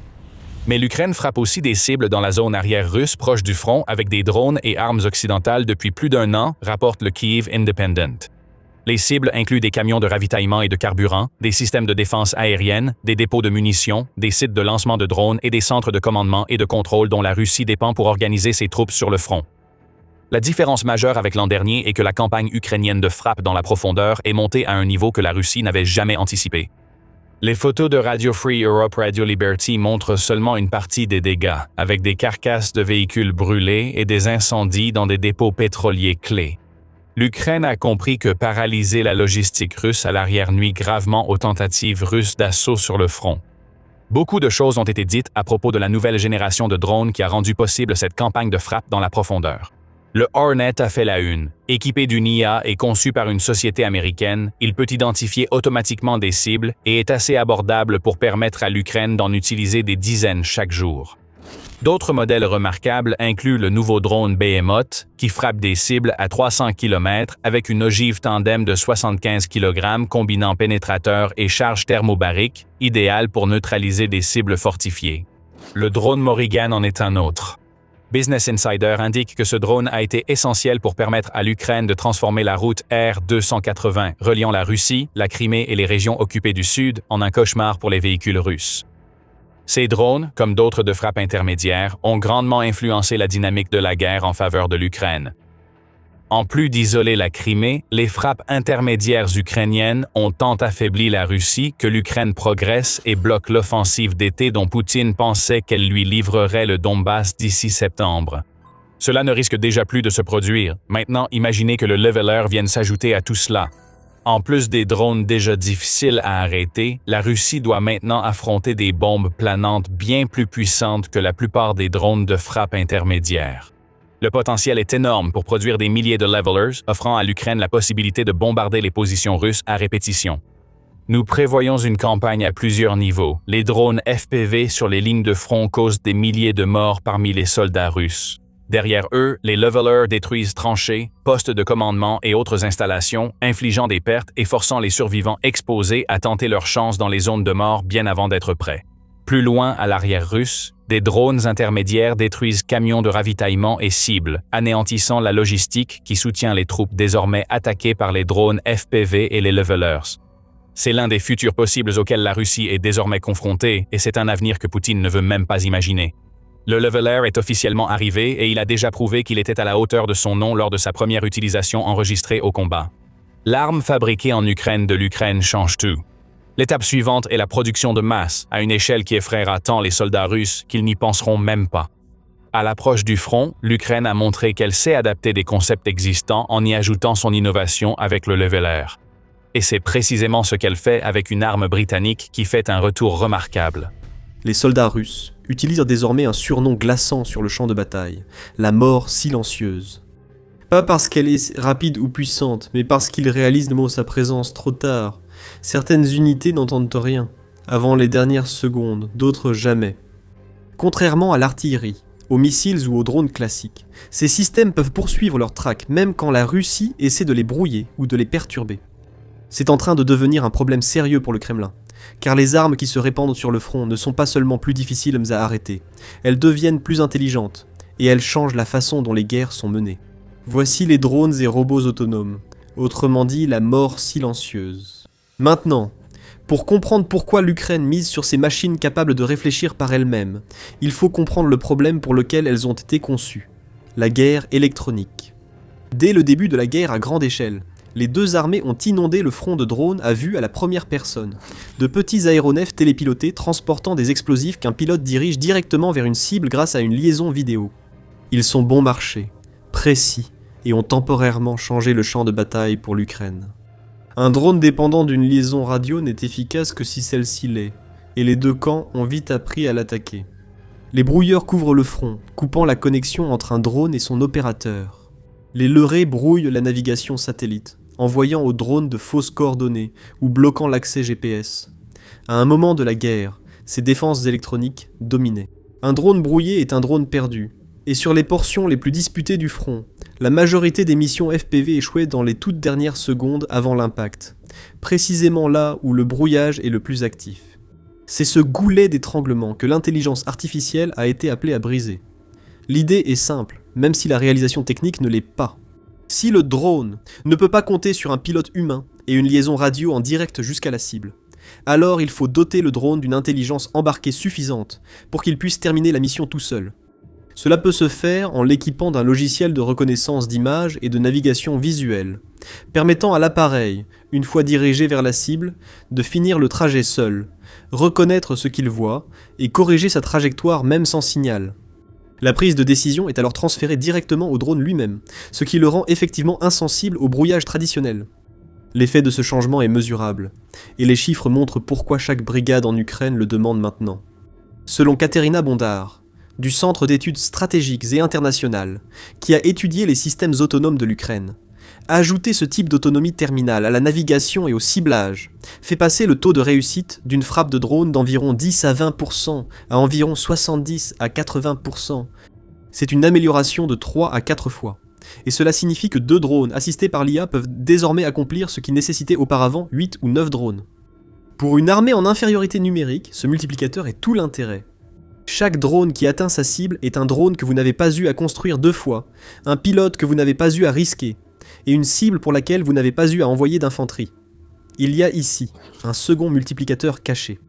Mais l'Ukraine frappe aussi des cibles dans la zone arrière russe proche du front avec des drones et armes occidentales depuis plus d'1 an, rapporte le Kyiv Independent. Les cibles incluent des camions de ravitaillement et de carburant, des systèmes de défense aérienne, des dépôts de munitions, des sites de lancement de drones et des centres de commandement et de contrôle dont la Russie dépend pour organiser ses troupes sur le front. La différence majeure avec l'an dernier est que la campagne ukrainienne de frappe dans la profondeur est montée à un niveau que la Russie n'avait jamais anticipé. Les photos de Radio Free Europe Radio Liberty montrent seulement une partie des dégâts, avec des carcasses de véhicules brûlés et des incendies dans des dépôts pétroliers clés. L'Ukraine a compris que paralyser la logistique russe à l'arrière nuit gravement aux tentatives russes d'assaut sur le front. Beaucoup de choses ont été dites à propos de la nouvelle génération de drones qui a rendu possible cette campagne de frappe dans la profondeur. Le Hornet a fait la une. Équipé d'une IA et conçu par une société américaine, il peut identifier automatiquement des cibles et est assez abordable pour permettre à l'Ukraine d'en utiliser des dizaines chaque jour. D'autres modèles remarquables incluent le nouveau drone Behemoth, qui frappe des cibles à 300 km avec une ogive tandem de 75 kg combinant pénétrateur et charge thermobarique, idéal pour neutraliser des cibles fortifiées. Le drone Morrigan en est un autre. Business Insider indique que ce drone a été essentiel pour permettre à l'Ukraine de transformer la route R-280 reliant la Russie, la Crimée et les régions occupées du Sud en un cauchemar pour les véhicules russes. Ces drones, comme d'autres de frappe intermédiaire, ont grandement influencé la dynamique de la guerre en faveur de l'Ukraine. En plus d'isoler la Crimée, les frappes intermédiaires ukrainiennes ont tant affaibli la Russie que l'Ukraine progresse et bloque l'offensive d'été dont Poutine pensait qu'elle lui livrerait le Donbass d'ici septembre. Cela ne risque déjà plus de se produire. Maintenant, imaginez que le leveler vienne s'ajouter à tout cela. En plus des drones déjà difficiles à arrêter, la Russie doit maintenant affronter des bombes planantes bien plus puissantes que la plupart des drones de frappe intermédiaire. Le potentiel est énorme pour produire des milliers de levelers, offrant à l'Ukraine la possibilité de bombarder les positions russes à répétition. Nous prévoyons une campagne à plusieurs niveaux. Les drones FPV sur les lignes de front causent des milliers de morts parmi les soldats russes. Derrière eux, les levelers détruisent tranchées, postes de commandement et autres installations, infligeant des pertes et forçant les survivants exposés à tenter leur chance dans les zones de mort bien avant d'être prêts. Plus loin, à l'arrière russe, des drones intermédiaires détruisent camions de ravitaillement et cibles, anéantissant la logistique qui soutient les troupes désormais attaquées par les drones FPV et les levelers. C'est l'un des futurs possibles auxquels la Russie est désormais confrontée et c'est un avenir que Poutine ne veut même pas imaginer. Le leveler est officiellement arrivé et il a déjà prouvé qu'il était à la hauteur de son nom lors de sa première utilisation enregistrée au combat. L'arme fabriquée en Ukraine de l'Ukraine change tout. L'étape suivante est la production de masse, à une échelle qui effraiera tant les soldats russes qu'ils n'y penseront même pas. À l'approche du front, l'Ukraine a montré qu'elle sait adapter des concepts existants en y ajoutant son innovation avec le leveler. Et c'est précisément ce qu'elle fait avec une arme britannique qui fait un retour remarquable. Les soldats russes utilisent désormais un surnom glaçant sur le champ de bataille, la mort silencieuse. Pas parce qu'elle est rapide ou puissante, mais parce qu'ils réalisent sa présence trop tard. Certaines unités n'entendent rien, avant les dernières secondes, d'autres jamais. Contrairement à l'artillerie, aux missiles ou aux drones classiques, ces systèmes peuvent poursuivre leur traque même quand la Russie essaie de les brouiller ou de les perturber. C'est en train de devenir un problème sérieux pour le Kremlin, car les armes qui se répandent sur le front ne sont pas seulement plus difficiles à arrêter, elles deviennent plus intelligentes, et elles changent la façon dont les guerres sont menées. Voici les drones et robots autonomes, autrement dit la mort silencieuse. Maintenant, pour comprendre pourquoi l'Ukraine mise sur ces machines capables de réfléchir par elles-mêmes, il faut comprendre le problème pour lequel elles ont été conçues, la guerre électronique. Dès le début de la guerre à grande échelle, les deux armées ont inondé le front de drones à vue à la première personne, de petits aéronefs télépilotés transportant des explosifs qu'un pilote dirige directement vers une cible grâce à une liaison vidéo. Ils sont bon marché, précis, et ont temporairement changé le champ de bataille pour l'Ukraine. Un drone dépendant d'une liaison radio n'est efficace que si celle-ci l'est, et les deux camps ont vite appris à l'attaquer. Les brouilleurs couvrent le front, coupant la connexion entre un drone et son opérateur. Les leurrés brouillent la navigation satellite, envoyant aux drones de fausses coordonnées ou bloquant l'accès GPS. À un moment de la guerre, ces défenses électroniques dominaient. Un drone brouillé est un drone perdu, et sur les portions les plus disputées du front, la majorité des missions FPV échouaient dans les toutes dernières secondes avant l'impact, précisément là où le brouillage est le plus actif. C'est ce goulet d'étranglement que l'intelligence artificielle a été appelée à briser. L'idée est simple, même si la réalisation technique ne l'est pas. Si le drone ne peut pas compter sur un pilote humain et une liaison radio en direct jusqu'à la cible, alors il faut doter le drone d'une intelligence embarquée suffisante pour qu'il puisse terminer la mission tout seul. Cela peut se faire en l'équipant d'un logiciel de reconnaissance d'images et de navigation visuelle, permettant à l'appareil, une fois dirigé vers la cible, de finir le trajet seul, reconnaître ce qu'il voit et corriger sa trajectoire même sans signal. La prise de décision est alors transférée directement au drone lui-même, ce qui le rend effectivement insensible au brouillage traditionnel. L'effet de ce changement est mesurable, et les chiffres montrent pourquoi chaque brigade en Ukraine le demande maintenant. Selon Katerina Bondar, du Centre d'études stratégiques et internationales, qui a étudié les systèmes autonomes de l'Ukraine, ajouter ce type d'autonomie terminale à la navigation et au ciblage fait passer le taux de réussite d'une frappe de drone d'environ 10 à 20% à environ 70 à 80%. C'est une amélioration de 3 à 4 fois. Et cela signifie que 2 drones assistés par l'IA peuvent désormais accomplir ce qui nécessitait auparavant 8 ou 9 drones. Pour une armée en infériorité numérique, ce multiplicateur est tout l'intérêt. Chaque drone qui atteint sa cible est un drone que vous n'avez pas eu à construire 2 fois, un pilote que vous n'avez pas eu à risquer, et une cible pour laquelle vous n'avez pas eu à envoyer d'infanterie. Il y a ici un second multiplicateur caché.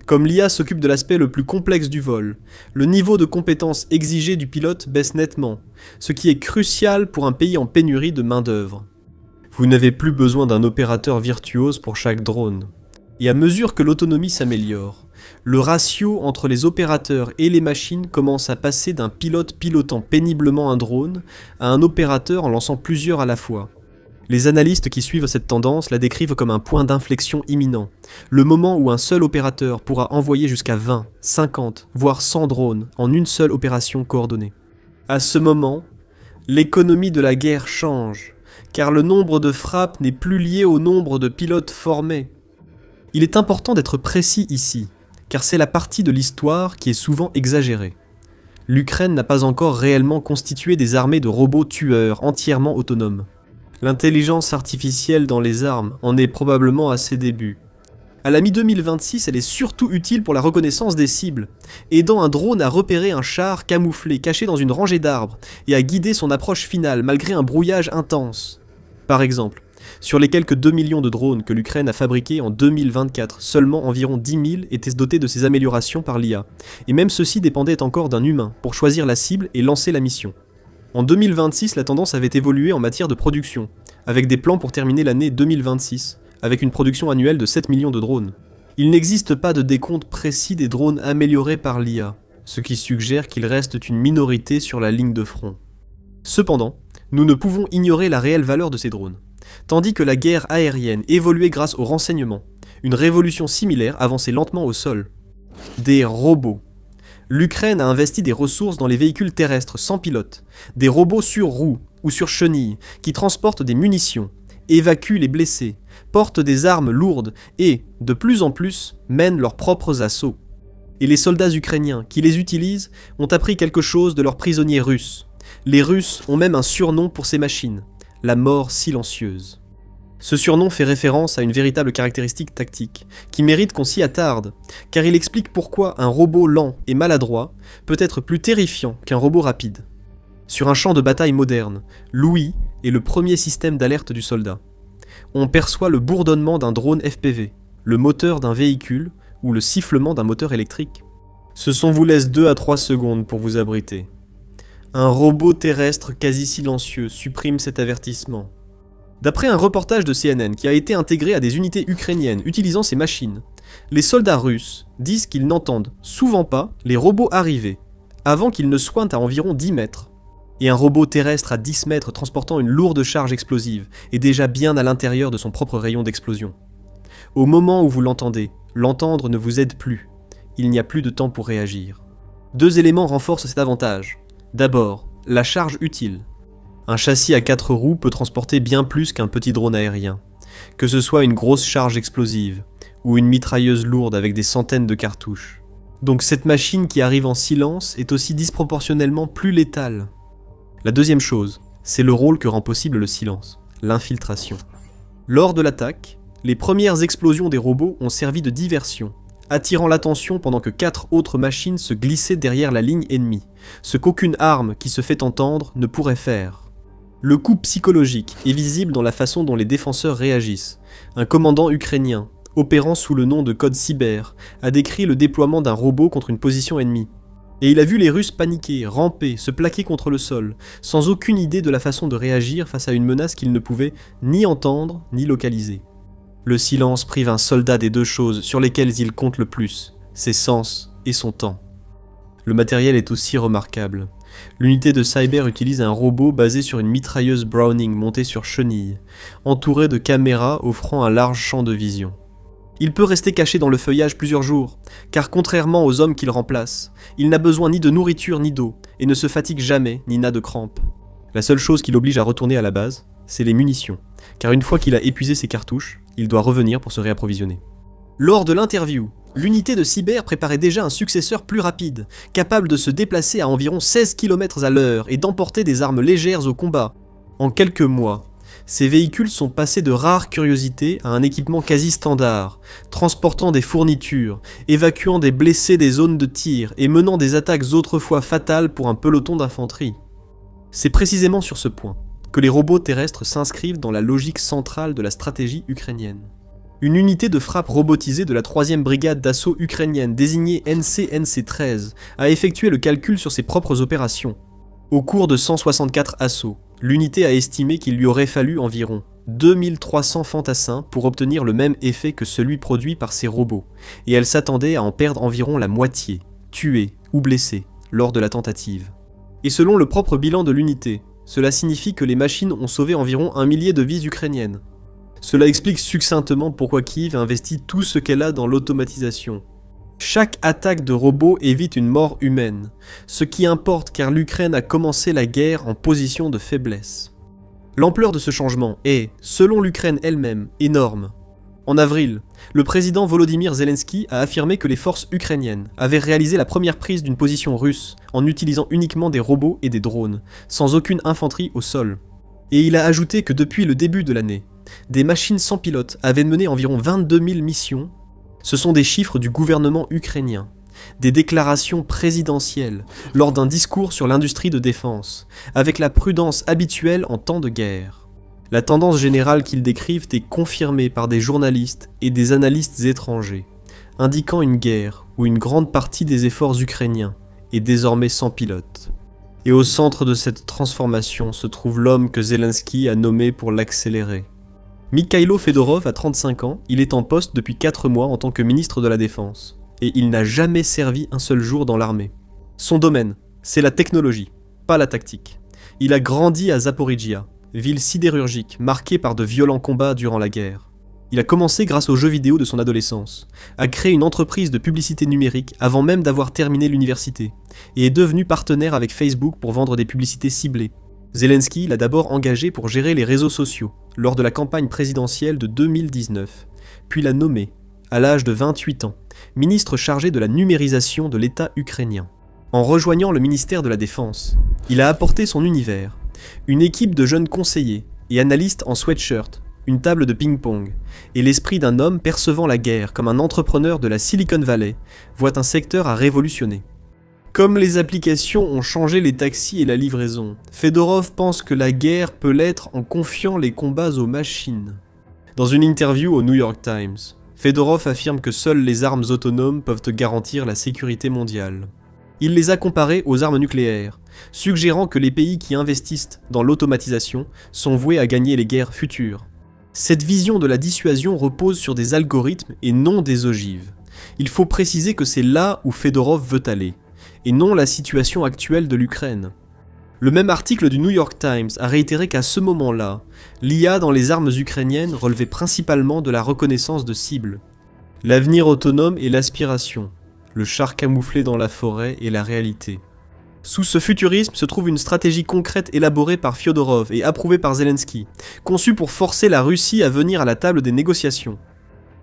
Comme l'IA s'occupe de l'aspect le plus complexe du vol, le niveau de compétence exigé du pilote baisse nettement, ce qui est crucial pour un pays en pénurie de main-d'œuvre. Vous n'avez plus besoin d'un opérateur virtuose pour chaque drone. Et à mesure que l'autonomie s'améliore, le ratio entre les opérateurs et les machines commence à passer d'un pilote pilotant péniblement un drone à un opérateur en lançant plusieurs à la fois. Les analystes qui suivent cette tendance la décrivent comme un point d'inflexion imminent, le moment où un seul opérateur pourra envoyer jusqu'à 20, 50, voire 100 drones en une seule opération coordonnée. À ce moment, l'économie de la guerre change, car le nombre de frappes n'est plus lié au nombre de pilotes formés. Il est important d'être précis ici, car c'est la partie de l'histoire qui est souvent exagérée. L'Ukraine n'a pas encore réellement constitué des armées de robots tueurs entièrement autonomes. L'intelligence artificielle dans les armes en est probablement à ses débuts. À la mi-2026, elle est surtout utile pour la reconnaissance des cibles, aidant un drone à repérer un char camouflé caché dans une rangée d'arbres et à guider son approche finale malgré un brouillage intense. Par exemple, sur les quelques 2 millions de drones que l'Ukraine a fabriqués en 2024, seulement environ 10 000 étaient dotés de ces améliorations par l'IA, et même ceux-ci dépendaient encore d'un humain pour choisir la cible et lancer la mission. En 2026, la tendance avait évolué en matière de production, avec des plans pour terminer l'année 2026, avec une production annuelle de 7 millions de drones. Il n'existe pas de décompte précis des drones améliorés par l'IA, ce qui suggère qu'ils restent une minorité sur la ligne de front. Cependant, nous ne pouvons ignorer la réelle valeur de ces drones. Tandis que la guerre aérienne évoluait grâce au renseignement, une révolution similaire avançait lentement au sol. Des robots. L'Ukraine a investi des ressources dans les véhicules terrestres sans pilote, des robots sur roues ou sur chenilles qui transportent des munitions, évacuent les blessés, portent des armes lourdes et, de plus en plus, mènent leurs propres assauts. Et les soldats ukrainiens qui les utilisent ont appris quelque chose de leurs prisonniers russes. Les Russes ont même un surnom pour ces machines, la mort silencieuse. Ce surnom fait référence à une véritable caractéristique tactique, qui mérite qu'on s'y attarde, car il explique pourquoi un robot lent et maladroit peut être plus terrifiant qu'un robot rapide. Sur un champ de bataille moderne, l'ouïe est le premier système d'alerte du soldat. On perçoit le bourdonnement d'un drone FPV, le moteur d'un véhicule ou le sifflement d'un moteur électrique. Ce vous laisse 2 à 3 secondes pour vous abriter. Un robot terrestre quasi silencieux supprime cet avertissement. D'après un reportage de CNN qui a été intégré à des unités ukrainiennes utilisant ces machines, les soldats russes disent qu'ils n'entendent souvent pas les robots arriver, avant qu'ils ne soient à environ 10 mètres. Et un robot terrestre à 10 mètres transportant une lourde charge explosive est déjà bien à l'intérieur de son propre rayon d'explosion. Au moment où vous l'entendez, l'entendre ne vous aide plus. Il n'y a plus de temps pour réagir. 2 éléments renforcent cet avantage. D'abord, la charge utile. Un châssis à 4 roues peut transporter bien plus qu'un petit drone aérien, que ce soit une grosse charge explosive ou une mitrailleuse lourde avec des centaines de cartouches. Donc cette machine qui arrive en silence est aussi disproportionnellement plus létale. La deuxième chose, c'est le rôle que rend possible le silence, l'infiltration. Lors de l'attaque, les premières explosions des robots ont servi de diversion, attirant l'attention pendant que 4 autres machines se glissaient derrière la ligne ennemie, ce qu'aucune arme qui se fait entendre ne pourrait faire. Le coup psychologique est visible dans la façon dont les défenseurs réagissent. Un commandant ukrainien, opérant sous le nom de code cyber, a décrit le déploiement d'un robot contre une position ennemie. Et il a vu les Russes paniquer, ramper, se plaquer contre le sol, sans aucune idée de la façon de réagir face à une menace qu'ils ne pouvaient ni entendre ni localiser. Le silence prive un soldat des deux choses sur lesquelles il compte le plus, ses sens et son temps. Le matériel est aussi remarquable. L'unité de cyber utilise un robot basé sur une mitrailleuse Browning montée sur chenille, entourée de caméras offrant un large champ de vision. Il peut rester caché dans le feuillage plusieurs jours, car contrairement aux hommes qu'il remplace, il n'a besoin ni de nourriture ni d'eau, et ne se fatigue jamais ni n'a de crampes. La seule chose qui l'oblige à retourner à la base, c'est les munitions, car une fois qu'il a épuisé ses cartouches, il doit revenir pour se réapprovisionner. Lors de l'interview, l'unité de cyber préparait déjà un successeur plus rapide, capable de se déplacer à environ 16 km à l'heure et d'emporter des armes légères au combat. En quelques mois, ces véhicules sont passés de rares curiosités à un équipement quasi standard, transportant des fournitures, évacuant des blessés des zones de tir et menant des attaques autrefois fatales pour un peloton d'infanterie. C'est précisément sur ce point que les robots terrestres s'inscrivent dans la logique centrale de la stratégie ukrainienne. Une unité de frappe robotisée de la 3e brigade d'assaut ukrainienne, désignée NCNC-13, a effectué le calcul sur ses propres opérations. Au cours de 164 assauts, l'unité a estimé qu'il lui aurait fallu environ 2300 fantassins pour obtenir le même effet que celui produit par ses robots, et elle s'attendait à en perdre environ la moitié, tués ou blessés, lors de la tentative. Et selon le propre bilan de l'unité, cela signifie que les machines ont sauvé environ 1 millier de vies ukrainiennes. Cela explique succinctement pourquoi Kiev investit tout ce qu'elle a dans l'automatisation. Chaque attaque de robot évite une mort humaine, ce qui importe car l'Ukraine a commencé la guerre en position de faiblesse. L'ampleur de ce changement est, selon l'Ukraine elle-même, énorme. En avril, le président Volodymyr Zelensky a affirmé que les forces ukrainiennes avaient réalisé la première prise d'une position russe en utilisant uniquement des robots et des drones, sans aucune infanterie au sol. Et il a ajouté que depuis le début de l'année, des machines sans pilote avaient mené environ 22 000 missions. Ce sont des chiffres du gouvernement ukrainien, des déclarations présidentielles lors d'un discours sur l'industrie de défense, avec la prudence habituelle en temps de guerre. La tendance générale qu'ils décrivent est confirmée par des journalistes et des analystes étrangers, indiquant une guerre où une grande partie des efforts ukrainiens est désormais sans pilote. Et au centre de cette transformation se trouve l'homme que Zelensky a nommé pour l'accélérer. Mikhailo Fedorov a 35 ans, il est en poste depuis 4 mois en tant que ministre de la Défense, et il n'a jamais servi un seul jour dans l'armée. Son domaine, c'est la technologie, pas la tactique. Il a grandi à Zaporijia, ville sidérurgique marquée par de violents combats durant la guerre. Il a commencé grâce aux jeux vidéo de son adolescence, a créé une entreprise de publicité numérique avant même d'avoir terminé l'université, et est devenu partenaire avec Facebook pour vendre des publicités ciblées. Zelensky l'a d'abord engagé pour gérer les réseaux sociaux, lors de la campagne présidentielle de 2019, puis l'a nommé, à l'âge de 28 ans, ministre chargé de la numérisation de l'État ukrainien. En rejoignant le ministère de la Défense, il a apporté son univers, une équipe de jeunes conseillers et analystes en sweatshirt, une table de ping-pong, et l'esprit d'un homme percevant la guerre comme un entrepreneur de la Silicon Valley voit un secteur à révolutionner. Comme les applications ont changé les taxis et la livraison, Fedorov pense que la guerre peut l'être en confiant les combats aux machines. Dans une interview au New York Times, Fedorov affirme que seules les armes autonomes peuvent garantir la sécurité mondiale. Il les a comparées aux armes nucléaires, suggérant que les pays qui investissent dans l'automatisation sont voués à gagner les guerres futures. Cette vision de la dissuasion repose sur des algorithmes et non des ogives. Il faut préciser que c'est là où Fedorov veut aller, et non la situation actuelle de l'Ukraine. Le même article du New York Times a réitéré qu'à ce moment-là, l'IA dans les armes ukrainiennes relevait principalement de la reconnaissance de cibles. L'avenir autonome est l'aspiration, le char camouflé dans la forêt est la réalité. Sous ce futurisme se trouve une stratégie concrète élaborée par Fyodorov et approuvée par Zelensky, conçue pour forcer la Russie à venir à la table des négociations.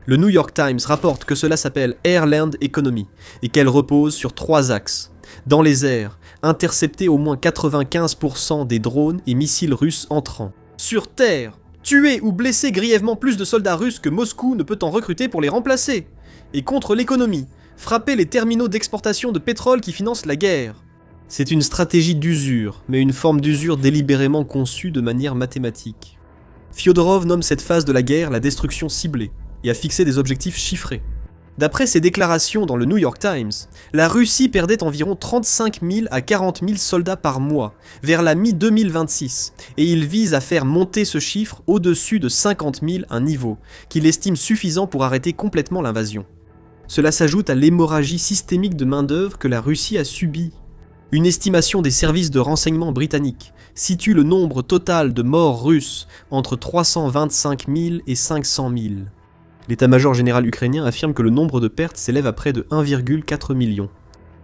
Le New York Times rapporte que cela s'appelle Airland Economy et qu'elle repose sur 3 axes. Dans les airs, intercepter au moins 95% des drones et missiles russes entrants. Sur terre, tuer ou blesser grièvement plus de soldats russes que Moscou ne peut en recruter pour les remplacer. Et contre l'économie, frapper les terminaux d'exportation de pétrole qui financent la guerre. C'est une stratégie d'usure, mais une forme d'usure délibérément conçue de manière mathématique. Fyodorov nomme cette phase de la guerre la destruction ciblée, et a fixé des objectifs chiffrés. D'après ses déclarations dans le New York Times, la Russie perdait environ 35 000 à 40 000 soldats par mois, vers la mi-2026, et il vise à faire monter ce chiffre au-dessus de 50 000, un niveau qu'il estime suffisant pour arrêter complètement l'invasion. Cela s'ajoute à l'hémorragie systémique de main-d'œuvre que la Russie a subie. Une estimation des services de renseignement britanniques situe le nombre total de morts russes entre 325 000 et 500 000. L'état-major général ukrainien affirme que le nombre de pertes s'élève à près de 1,4 million.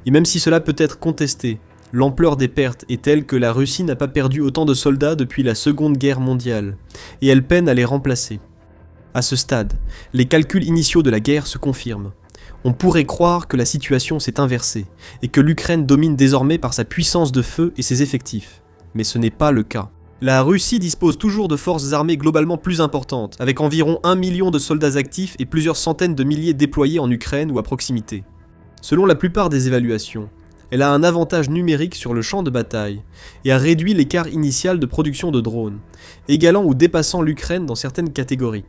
Et même si cela peut être contesté, l'ampleur des pertes est telle que la Russie n'a pas perdu autant de soldats depuis la Seconde Guerre mondiale, et elle peine à les remplacer. À ce stade, les calculs initiaux de la guerre se confirment. On pourrait croire que la situation s'est inversée, et que l'Ukraine domine désormais par sa puissance de feu et ses effectifs. Mais ce n'est pas le cas. La Russie dispose toujours de forces armées globalement plus importantes, avec environ 1 million de soldats actifs et plusieurs centaines de milliers déployés en Ukraine ou à proximité. Selon la plupart des évaluations, elle a un avantage numérique sur le champ de bataille, et a réduit l'écart initial de production de drones, égalant ou dépassant l'Ukraine dans certaines catégories.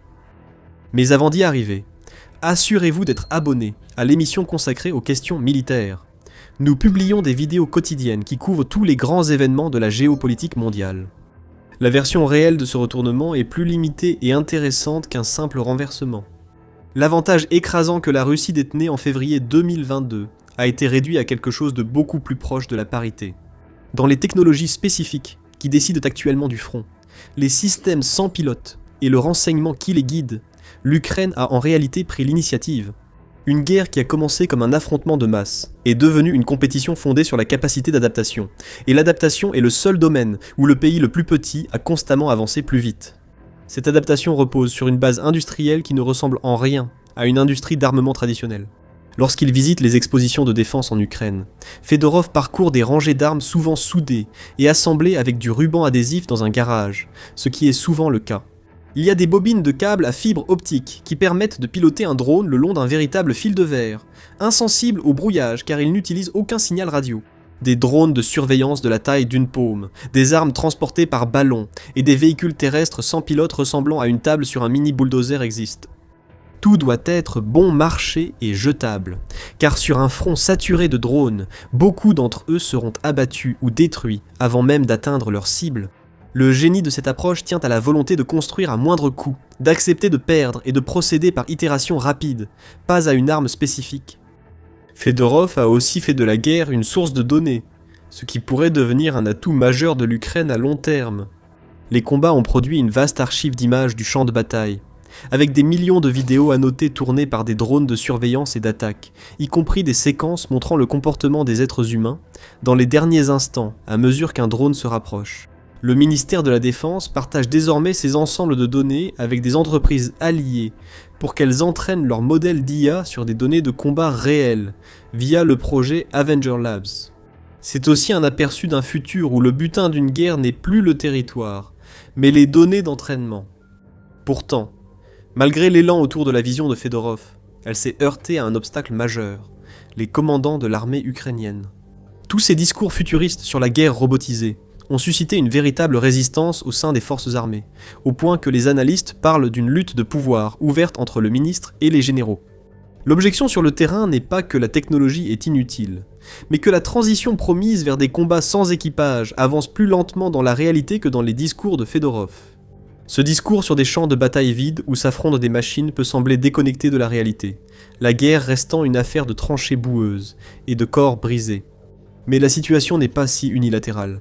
Mais avant d'y arriver, assurez-vous d'être abonné à l'émission consacrée aux questions militaires. Nous publions des vidéos quotidiennes qui couvrent tous les grands événements de la géopolitique mondiale. La version réelle de ce retournement est plus limitée et intéressante qu'un simple renversement. L'avantage écrasant que la Russie détenait en février 2022 a été réduit à quelque chose de beaucoup plus proche de la parité. Dans les technologies spécifiques qui décident actuellement du front, les systèmes sans pilote et le renseignement qui les guide, l'Ukraine a en réalité pris l'initiative. Une guerre qui a commencé comme un affrontement de masse est devenue une compétition fondée sur la capacité d'adaptation. Et l'adaptation est le seul domaine où le pays le plus petit a constamment avancé plus vite. Cette adaptation repose sur une base industrielle qui ne ressemble en rien à une industrie d'armement traditionnelle. Lorsqu'il visite les expositions de défense en Ukraine, Fedorov parcourt des rangées d'armes souvent soudées et assemblées avec du ruban adhésif dans un garage, ce qui est souvent le cas. Il y a des bobines de câbles à fibre optique qui permettent de piloter un drone le long d'un véritable fil de verre, insensible au brouillage car il n'utilise aucun signal radio. Des drones de surveillance de la taille d'une paume, des armes transportées par ballon et des véhicules terrestres sans pilote ressemblant à une table sur un mini bulldozer existent. Tout doit être bon marché et jetable, car sur un front saturé de drones, beaucoup d'entre eux seront abattus ou détruits avant même d'atteindre leur cible. Le génie de cette approche tient à la volonté de construire à moindre coût, d'accepter de perdre et de procéder par itération rapide, pas à une arme spécifique. Fedorov a aussi fait de la guerre une source de données, ce qui pourrait devenir un atout majeur de l'Ukraine à long terme. Les combats ont produit une vaste archive d'images du champ de bataille, avec des millions de vidéos annotées tournées par des drones de surveillance et d'attaque, y compris des séquences montrant le comportement des êtres humains dans les derniers instants à mesure qu'un drone se rapproche. Le ministère de la Défense partage désormais ces ensembles de données avec des entreprises alliées pour qu'elles entraînent leurs modèles d'IA sur des données de combat réelles via le projet Avenger Labs. C'est aussi un aperçu d'un futur où le butin d'une guerre n'est plus le territoire, mais les données d'entraînement. Pourtant, malgré l'élan autour de la vision de Fedorov, elle s'est heurtée à un obstacle majeur, les commandants de l'armée ukrainienne. Tous ces discours futuristes sur la guerre robotisée ont suscité une véritable résistance au sein des forces armées, au point que les analystes parlent d'une lutte de pouvoir ouverte entre le ministre et les généraux. L'objection sur le terrain n'est pas que la technologie est inutile, mais que la transition promise vers des combats sans équipage avance plus lentement dans la réalité que dans les discours de Fedorov. Ce discours sur des champs de bataille vides où s'affrontent des machines peut sembler déconnecté de la réalité, la guerre restant une affaire de tranchées boueuses et de corps brisés. Mais la situation n'est pas si unilatérale.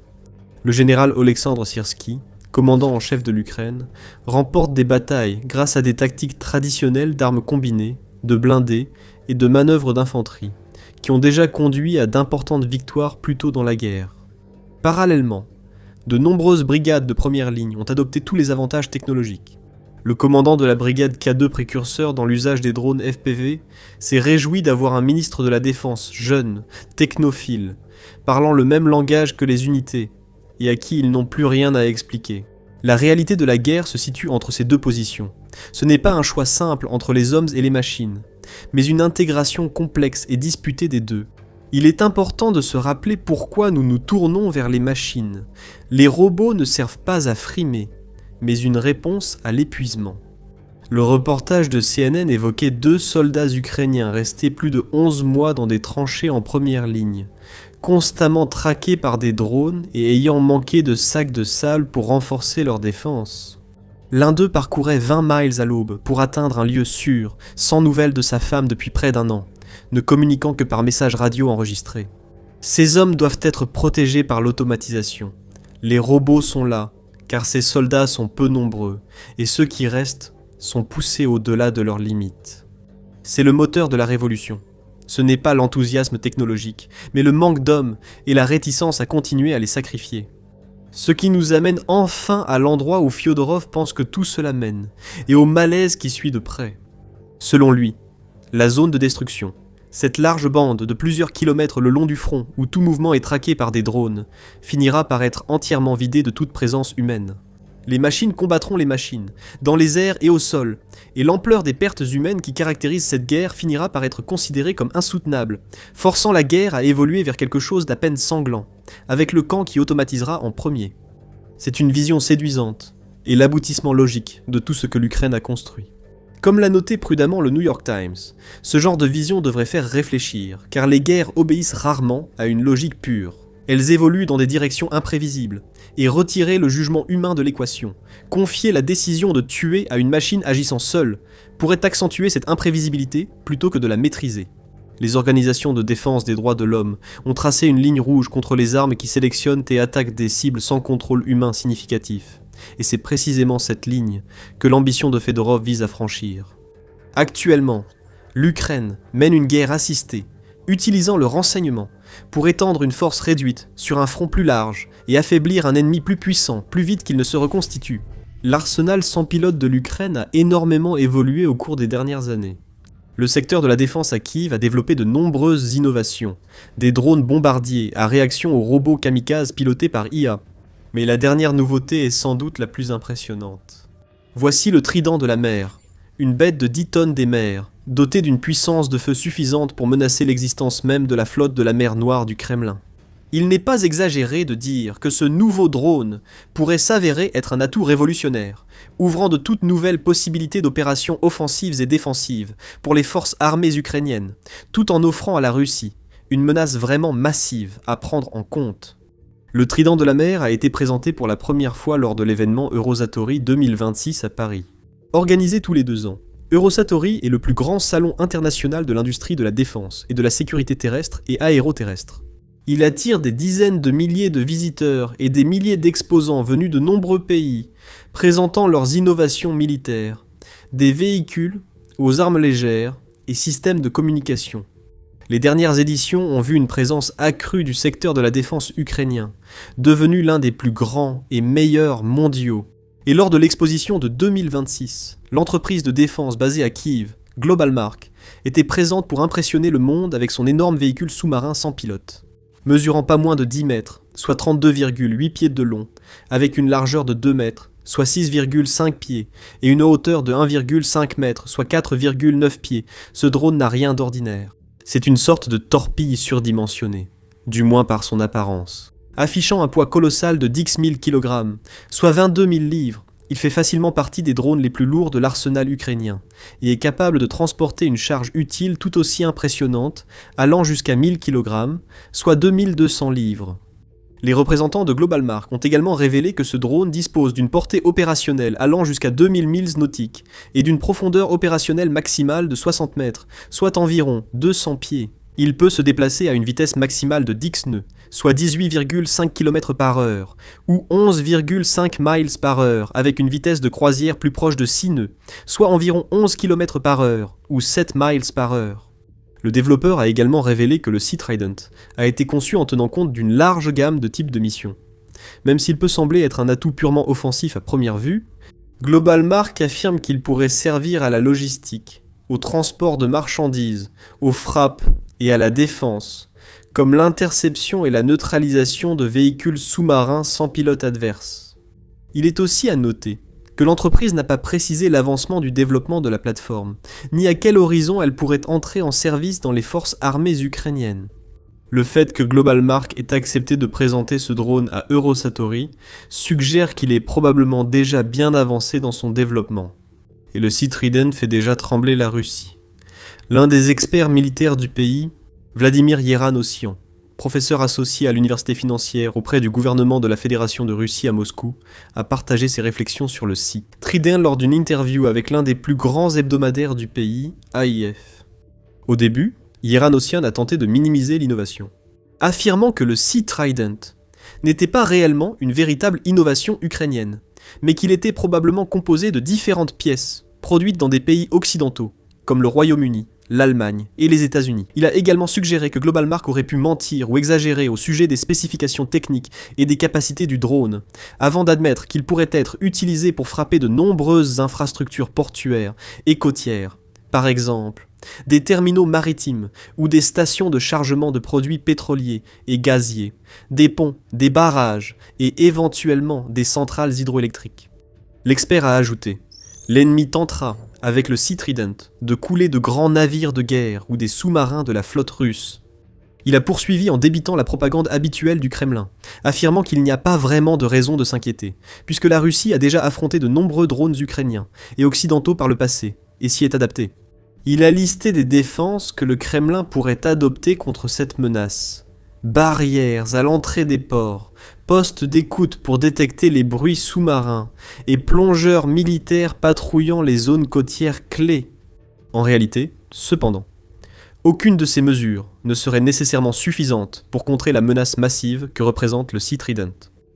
Le général Oleksandr Syrsky, commandant en chef de l'Ukraine, remporte des batailles grâce à des tactiques traditionnelles d'armes combinées, de blindés et de manœuvres d'infanterie, qui ont déjà conduit à d'importantes victoires plus tôt dans la guerre. Parallèlement, de nombreuses brigades de première ligne ont adopté tous les avantages technologiques. Le commandant de la brigade K2 précurseur dans l'usage des drones FPV s'est réjoui d'avoir un ministre de la Défense jeune, technophile, parlant le même langage que les unités, et à qui ils n'ont plus rien à expliquer. La réalité de la guerre se situe entre ces deux positions. Ce n'est pas un choix simple entre les hommes et les machines, mais une intégration complexe et disputée des deux. Il est important de se rappeler pourquoi nous nous tournons vers les machines. Les robots ne servent pas à frimer, mais une réponse à l'épuisement. Le reportage de CNN évoquait 2 soldats ukrainiens restés plus de 11 mois dans des tranchées en première ligne, constamment traqués par des drones et ayant manqué de sacs de sable pour renforcer leur défense. L'un d'eux parcourait 20 miles à l'aube pour atteindre un lieu sûr, sans nouvelles de sa femme depuis près d'1 an, ne communiquant que par message radio enregistré. Ces hommes doivent être protégés par l'automatisation. Les robots sont là, car ces soldats sont peu nombreux, et ceux qui restent sont poussés au-delà de leurs limites. C'est le moteur de la révolution. Ce n'est pas l'enthousiasme technologique, mais le manque d'hommes et la réticence à continuer à les sacrifier. Ce qui nous amène enfin à l'endroit où Fyodorov pense que tout cela mène, et au malaise qui suit de près. Selon lui, la zone de destruction, cette large bande de plusieurs kilomètres le long du front où tout mouvement est traqué par des drones, finira par être entièrement vidée de toute présence humaine. Les machines combattront les machines, dans les airs et au sol, et l'ampleur des pertes humaines qui caractérisent cette guerre finira par être considérée comme insoutenable, forçant la guerre à évoluer vers quelque chose d'à peine sanglant, avec le camp qui automatisera en premier. C'est une vision séduisante, et l'aboutissement logique de tout ce que l'Ukraine a construit. Comme l'a noté prudemment le New York Times, ce genre de vision devrait faire réfléchir, car les guerres obéissent rarement à une logique pure. Elles évoluent dans des directions imprévisibles, et retirer le jugement humain de l'équation, confier la décision de tuer à une machine agissant seule, pourrait accentuer cette imprévisibilité plutôt que de la maîtriser. Les organisations de défense des droits de l'homme ont tracé une ligne rouge contre les armes qui sélectionnent et attaquent des cibles sans contrôle humain significatif. Et c'est précisément cette ligne que l'ambition de Fedorov vise à franchir. Actuellement, l'Ukraine mène une guerre assistée, utilisant le renseignement pour étendre une force réduite sur un front plus large et affaiblir un ennemi plus puissant, plus vite qu'il ne se reconstitue. L'arsenal sans pilote de l'Ukraine a énormément évolué au cours des dernières années. Le secteur de la défense à Kiev a développé de nombreuses innovations, des drones bombardiers à réaction aux robots kamikazes pilotés par IA. Mais la dernière nouveauté est sans doute la plus impressionnante. Voici le Trident de la mer, une bête de 10 tonnes des mers, dotée d'une puissance de feu suffisante pour menacer l'existence même de la flotte de la mer Noire du Kremlin. Il n'est pas exagéré de dire que ce nouveau drone pourrait s'avérer être un atout révolutionnaire, ouvrant de toutes nouvelles possibilités d'opérations offensives et défensives pour les forces armées ukrainiennes, tout en offrant à la Russie une menace vraiment massive à prendre en compte. Le Trident de la mer a été présenté pour la première fois lors de l'événement Eurosatory 2026 à Paris. Organisé tous les 2 ans, Eurosatory est le plus grand salon international de l'industrie de la défense et de la sécurité terrestre et aéroterrestre. Il attire des dizaines de milliers de visiteurs et des milliers d'exposants venus de nombreux pays, présentant leurs innovations militaires, des véhicules aux armes légères et systèmes de communication. Les dernières éditions ont vu une présence accrue du secteur de la défense ukrainien, devenu l'un des plus grands et meilleurs mondiaux. Et lors de l'exposition de 2026, l'entreprise de défense basée à Kiev, Globalmark, était présente pour impressionner le monde avec son énorme véhicule sous-marin sans pilote. Mesurant pas moins de 10 mètres, soit 32,8 pieds de long, avec une largeur de 2 mètres, soit 6,5 pieds, et une hauteur de 1,5 mètre, soit 4,9 pieds, ce drone n'a rien d'ordinaire. C'est une sorte de torpille surdimensionnée, du moins par son apparence. Affichant un poids colossal de 10 000 kg, soit 22 000 livres, il fait facilement partie des drones les plus lourds de l'arsenal ukrainien, et est capable de transporter une charge utile tout aussi impressionnante, allant jusqu'à 1000 kg, soit 2200 livres. Les représentants de Globalmark ont également révélé que ce drone dispose d'une portée opérationnelle allant jusqu'à 2000 milles nautiques et d'une profondeur opérationnelle maximale de 60 mètres, soit environ 200 pieds. Il peut se déplacer à une vitesse maximale de 10 nœuds, soit 18,5 km par heure, ou 11,5 miles par heure, avec une vitesse de croisière plus proche de 6 nœuds, soit environ 11 km par heure, ou 7 miles par heure. Le développeur a également révélé que le Sea Trident a été conçu en tenant compte d'une large gamme de types de missions. Même s'il peut sembler être un atout purement offensif à première vue, Global Mark affirme qu'il pourrait servir à la logistique, au transport de marchandises, aux frappes et à la défense, comme l'interception et la neutralisation de véhicules sous-marins sans pilote adverse. Il est aussi à noter que l'entreprise n'a pas précisé l'avancement du développement de la plateforme, ni à quel horizon elle pourrait entrer en service dans les forces armées ukrainiennes. Le fait que Global Mark ait accepté de présenter ce drone à Eurosatori suggère qu'il est probablement déjà bien avancé dans son développement. Et le Sea Trident fait déjà trembler la Russie. L'un des experts militaires du pays, Vladimir Yeranossian, professeur associé à l'université financière auprès du gouvernement de la Fédération de Russie à Moscou, a partagé ses réflexions sur le Sea Trident lors d'une interview avec l'un des plus grands hebdomadaires du pays, AIF. Au début, Yeranossian a tenté de minimiser l'innovation, affirmant que le Sea Trident n'était pas réellement une véritable innovation ukrainienne, mais qu'il était probablement composé de différentes pièces, produites dans des pays occidentaux, comme le Royaume-Uni, l'Allemagne et les États-Unis. Il a également suggéré que Global Mark aurait pu mentir ou exagérer au sujet des spécifications techniques et des capacités du drone, avant d'admettre qu'il pourrait être utilisé pour frapper de nombreuses infrastructures portuaires et côtières, par exemple des terminaux maritimes ou des stations de chargement de produits pétroliers et gaziers, des ponts, des barrages et éventuellement des centrales hydroélectriques. L'expert a ajouté « L'ennemi tentera, avec le Sea Trident, de couler de grands navires de guerre ou des sous-marins de la flotte russe. » Il a poursuivi en débitant la propagande habituelle du Kremlin, affirmant qu'il n'y a pas vraiment de raison de s'inquiéter, puisque la Russie a déjà affronté de nombreux drones ukrainiens et occidentaux par le passé, et s'y est adapté. Il a listé des défenses que le Kremlin pourrait adopter contre cette menace. Barrières à l'entrée des ports, postes d'écoute pour détecter les bruits sous-marins et plongeurs militaires patrouillant les zones côtières clés. En réalité, cependant, aucune de ces mesures ne serait nécessairement suffisante pour contrer la menace massive que représente le Sea Trident.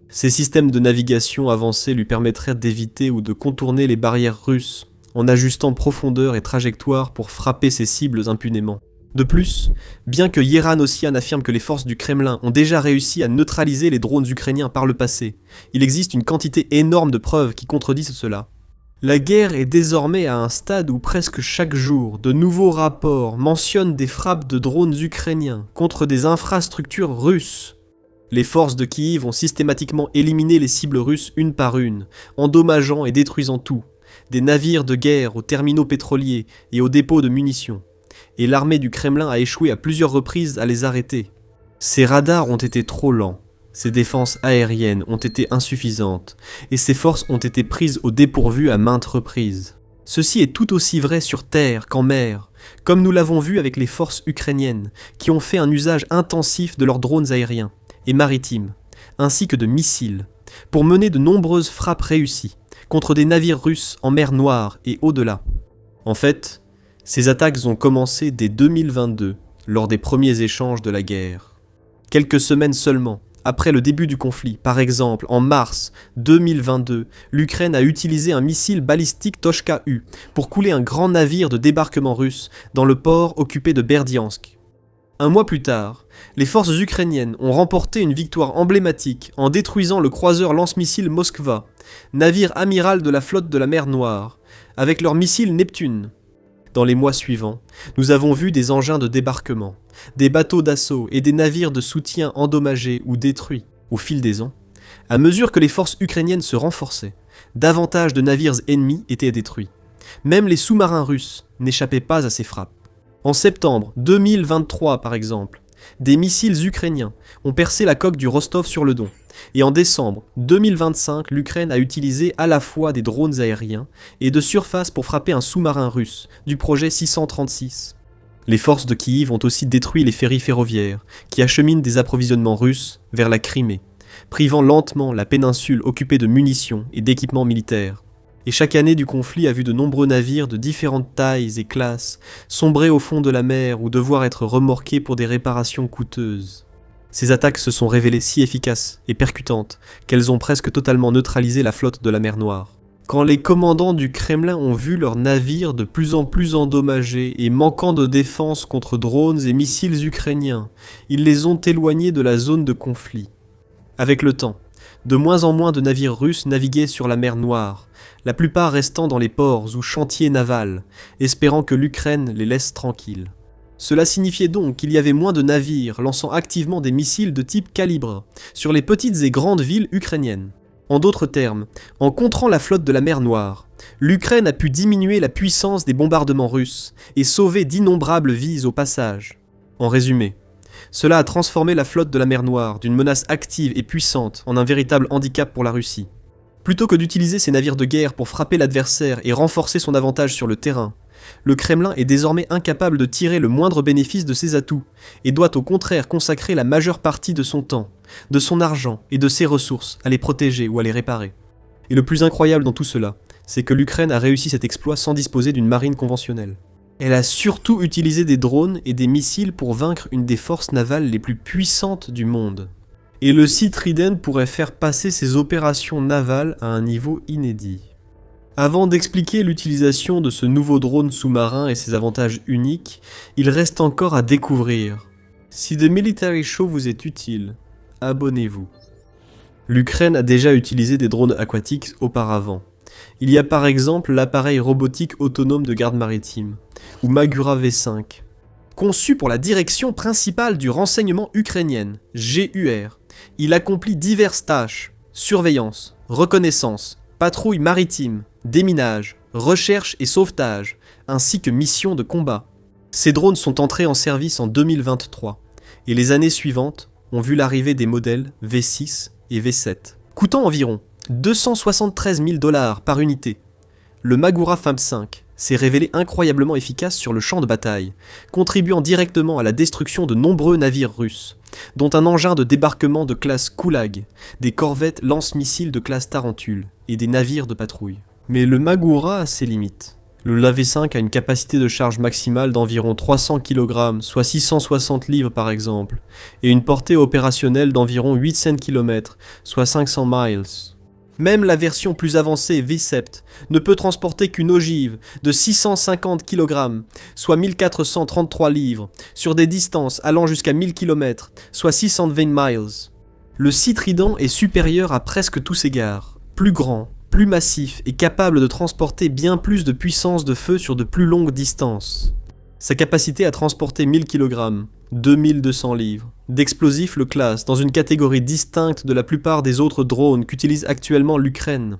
Ces systèmes de navigation avancés lui permettraient d'éviter ou de contourner les barrières russes en ajustant profondeur et trajectoire pour frapper ses cibles impunément. De plus, bien que Yeranossian affirme que les forces du Kremlin ont déjà réussi à neutraliser les drones ukrainiens par le passé, il existe une quantité énorme de preuves qui contredisent cela. La guerre est désormais à un stade où presque chaque jour, de nouveaux rapports mentionnent des frappes de drones ukrainiens contre des infrastructures russes. Les forces de Kiev ont systématiquement éliminé les cibles russes une par une, endommageant et détruisant tout, des navires de guerre aux terminaux pétroliers et aux dépôts de munitions. Et l'armée du Kremlin a échoué à plusieurs reprises à les arrêter. Ces radars ont été trop lents, ces défenses aériennes ont été insuffisantes, et ces forces ont été prises au dépourvu à maintes reprises. Ceci est tout aussi vrai sur terre qu'en mer, comme nous l'avons vu avec les forces ukrainiennes, qui ont fait un usage intensif de leurs drones aériens et maritimes, ainsi que de missiles, pour mener de nombreuses frappes réussies contre des navires russes en mer Noire et au-delà. En fait, ces attaques ont commencé dès 2022, lors des premiers échanges de la guerre. Quelques semaines seulement, après le début du conflit, par exemple en mars 2022, l'Ukraine a utilisé un missile balistique Tochka-U pour couler un grand navire de débarquement russe dans le port occupé de Berdiansk. Un mois plus tard, les forces ukrainiennes ont remporté une victoire emblématique en détruisant le croiseur lance-missile Moskva, navire amiral de la flotte de la mer Noire, avec leur missile Neptune. Dans les mois suivants, nous avons vu des engins de débarquement, des bateaux d'assaut et des navires de soutien endommagés ou détruits au fil des ans. À mesure que les forces ukrainiennes se renforçaient, davantage de navires ennemis étaient détruits. Même les sous-marins russes n'échappaient pas à ces frappes. En septembre 2023, par exemple, des missiles ukrainiens ont percé la coque du Rostov-sur-le-Don. Et en décembre 2025, l'Ukraine a utilisé à la fois des drones aériens et de surface pour frapper un sous-marin russe du projet 636. Les forces de Kiev ont aussi détruit les ferries ferroviaires qui acheminent des approvisionnements russes vers la Crimée, privant lentement la péninsule occupée de munitions et d'équipements militaires. Et chaque année du conflit a vu de nombreux navires de différentes tailles et classes sombrer au fond de la mer ou devoir être remorqués pour des réparations coûteuses. Ces attaques se sont révélées si efficaces et percutantes qu'elles ont presque totalement neutralisé la flotte de la mer Noire. Quand les commandants du Kremlin ont vu leurs navires de plus en plus endommagés et manquant de défense contre drones et missiles ukrainiens, ils les ont éloignés de la zone de conflit. Avec le temps, de moins en moins de navires russes naviguaient sur la mer Noire, la plupart restant dans les ports ou chantiers navals, espérant que l'Ukraine les laisse tranquilles. Cela signifiait donc qu'il y avait moins de navires lançant activement des missiles de type calibre sur les petites et grandes villes ukrainiennes. En d'autres termes, en contrant la flotte de la mer Noire, l'Ukraine a pu diminuer la puissance des bombardements russes et sauver d'innombrables vies au passage. En résumé, cela a transformé la flotte de la mer Noire d'une menace active et puissante en un véritable handicap pour la Russie. Plutôt que d'utiliser ses navires de guerre pour frapper l'adversaire et renforcer son avantage sur le terrain, le Kremlin est désormais incapable de tirer le moindre bénéfice de ses atouts et doit au contraire consacrer la majeure partie de son temps, de son argent et de ses ressources à les protéger ou à les réparer. Et le plus incroyable dans tout cela, c'est que l'Ukraine a réussi cet exploit sans disposer d'une marine conventionnelle. Elle a surtout utilisé des drones et des missiles pour vaincre une des forces navales les plus puissantes du monde. Et le Sea Trident pourrait faire passer ses opérations navales à un niveau inédit. Avant d'expliquer l'utilisation de ce nouveau drone sous-marin et ses avantages uniques, il reste encore à découvrir. Si The Military Show vous est utile, abonnez-vous. L'Ukraine a déjà utilisé des drones aquatiques auparavant. Il y a par exemple l'appareil robotique autonome de garde maritime, ou Magura V5. Conçu pour la direction principale du renseignement ukrainienne, GUR, il accomplit diverses tâches, surveillance, reconnaissance, patrouille maritime, déminage, recherche et sauvetage, ainsi que missions de combat. Ces drones sont entrés en service en 2023, et les années suivantes ont vu l'arrivée des modèles V6 et V7, coûtant environ 273 000 $ par unité. Le Magura FAB5 s'est révélé incroyablement efficace sur le champ de bataille, contribuant directement à la destruction de nombreux navires russes, dont un engin de débarquement de classe Kulag, des corvettes lance-missiles de classe Tarentule et des navires de patrouille. Mais le Magura a ses limites. Le LAV5 a une capacité de charge maximale d'environ 300 kg, soit 660 livres par exemple, et une portée opérationnelle d'environ 800 km, soit 500 miles. Même la version plus avancée V7 ne peut transporter qu'une ogive de 650 kg, soit 1433 livres, sur des distances allant jusqu'à 1000 km, soit 620 miles. Le Sea Trident est supérieur à presque tous égards, plus grand, plus massif et capable de transporter bien plus de puissance de feu sur de plus longues distances. Sa capacité à transporter 1000 kg, 2200 livres, d'explosifs le classe dans une catégorie distincte de la plupart des autres drones qu'utilise actuellement l'Ukraine.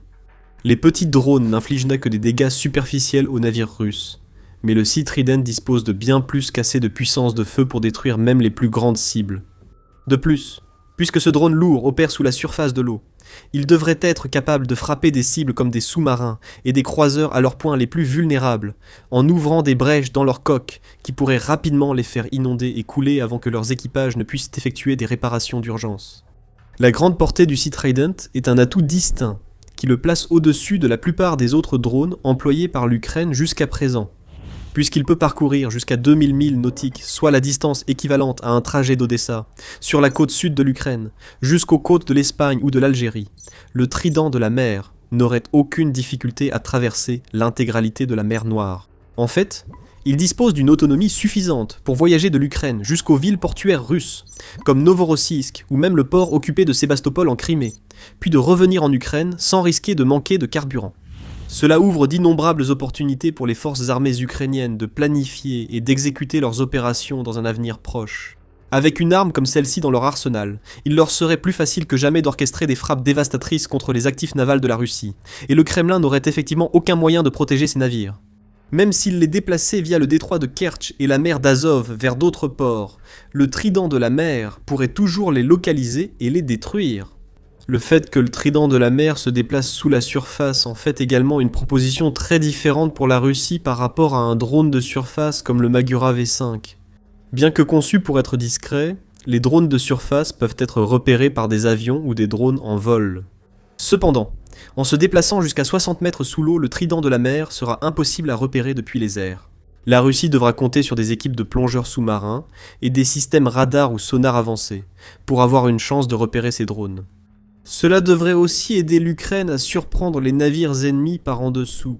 Les petits drones n'infligent que des dégâts superficiels aux navires russes, mais le Sea Trident dispose de bien plus qu'assez de puissance de feu pour détruire même les plus grandes cibles. De plus, puisque ce drone lourd opère sous la surface de l'eau, il devrait être capable de frapper des cibles comme des sous-marins et des croiseurs à leurs points les plus vulnérables, en ouvrant des brèches dans leurs coques qui pourraient rapidement les faire inonder et couler avant que leurs équipages ne puissent effectuer des réparations d'urgence. La grande portée du Sea Trident est un atout distinct, qui le place au-dessus de la plupart des autres drones employés par l'Ukraine jusqu'à présent, puisqu'il peut parcourir jusqu'à 2000 milles nautiques, soit la distance équivalente à un trajet d'Odessa, sur la côte sud de l'Ukraine, jusqu'aux côtes de l'Espagne ou de l'Algérie. Le Trident de la mer n'aurait aucune difficulté à traverser l'intégralité de la mer Noire. En fait, il dispose d'une autonomie suffisante pour voyager de l'Ukraine jusqu'aux villes portuaires russes, comme Novorossiysk ou même le port occupé de Sébastopol en Crimée, puis de revenir en Ukraine sans risquer de manquer de carburant. Cela ouvre d'innombrables opportunités pour les forces armées ukrainiennes de planifier et d'exécuter leurs opérations dans un avenir proche. Avec une arme comme celle-ci dans leur arsenal, il leur serait plus facile que jamais d'orchestrer des frappes dévastatrices contre les actifs navals de la Russie, et le Kremlin n'aurait effectivement aucun moyen de protéger ses navires. Même s'il les déplaçait via le détroit de Kertch et la mer d'Azov vers d'autres ports, le Trident de la mer pourrait toujours les localiser et les détruire. Le fait que le Trident de la mer se déplace sous la surface en fait également une proposition très différente pour la Russie par rapport à un drone de surface comme le Magura V5. Bien que conçus pour être discrets, les drones de surface peuvent être repérés par des avions ou des drones en vol. Cependant, en se déplaçant jusqu'à 60 mètres sous l'eau, le Trident de la mer sera impossible à repérer depuis les airs. La Russie devra compter sur des équipes de plongeurs sous-marins et des systèmes radars ou sonars avancés pour avoir une chance de repérer ces drones. Cela devrait aussi aider l'Ukraine à surprendre les navires ennemis par en dessous.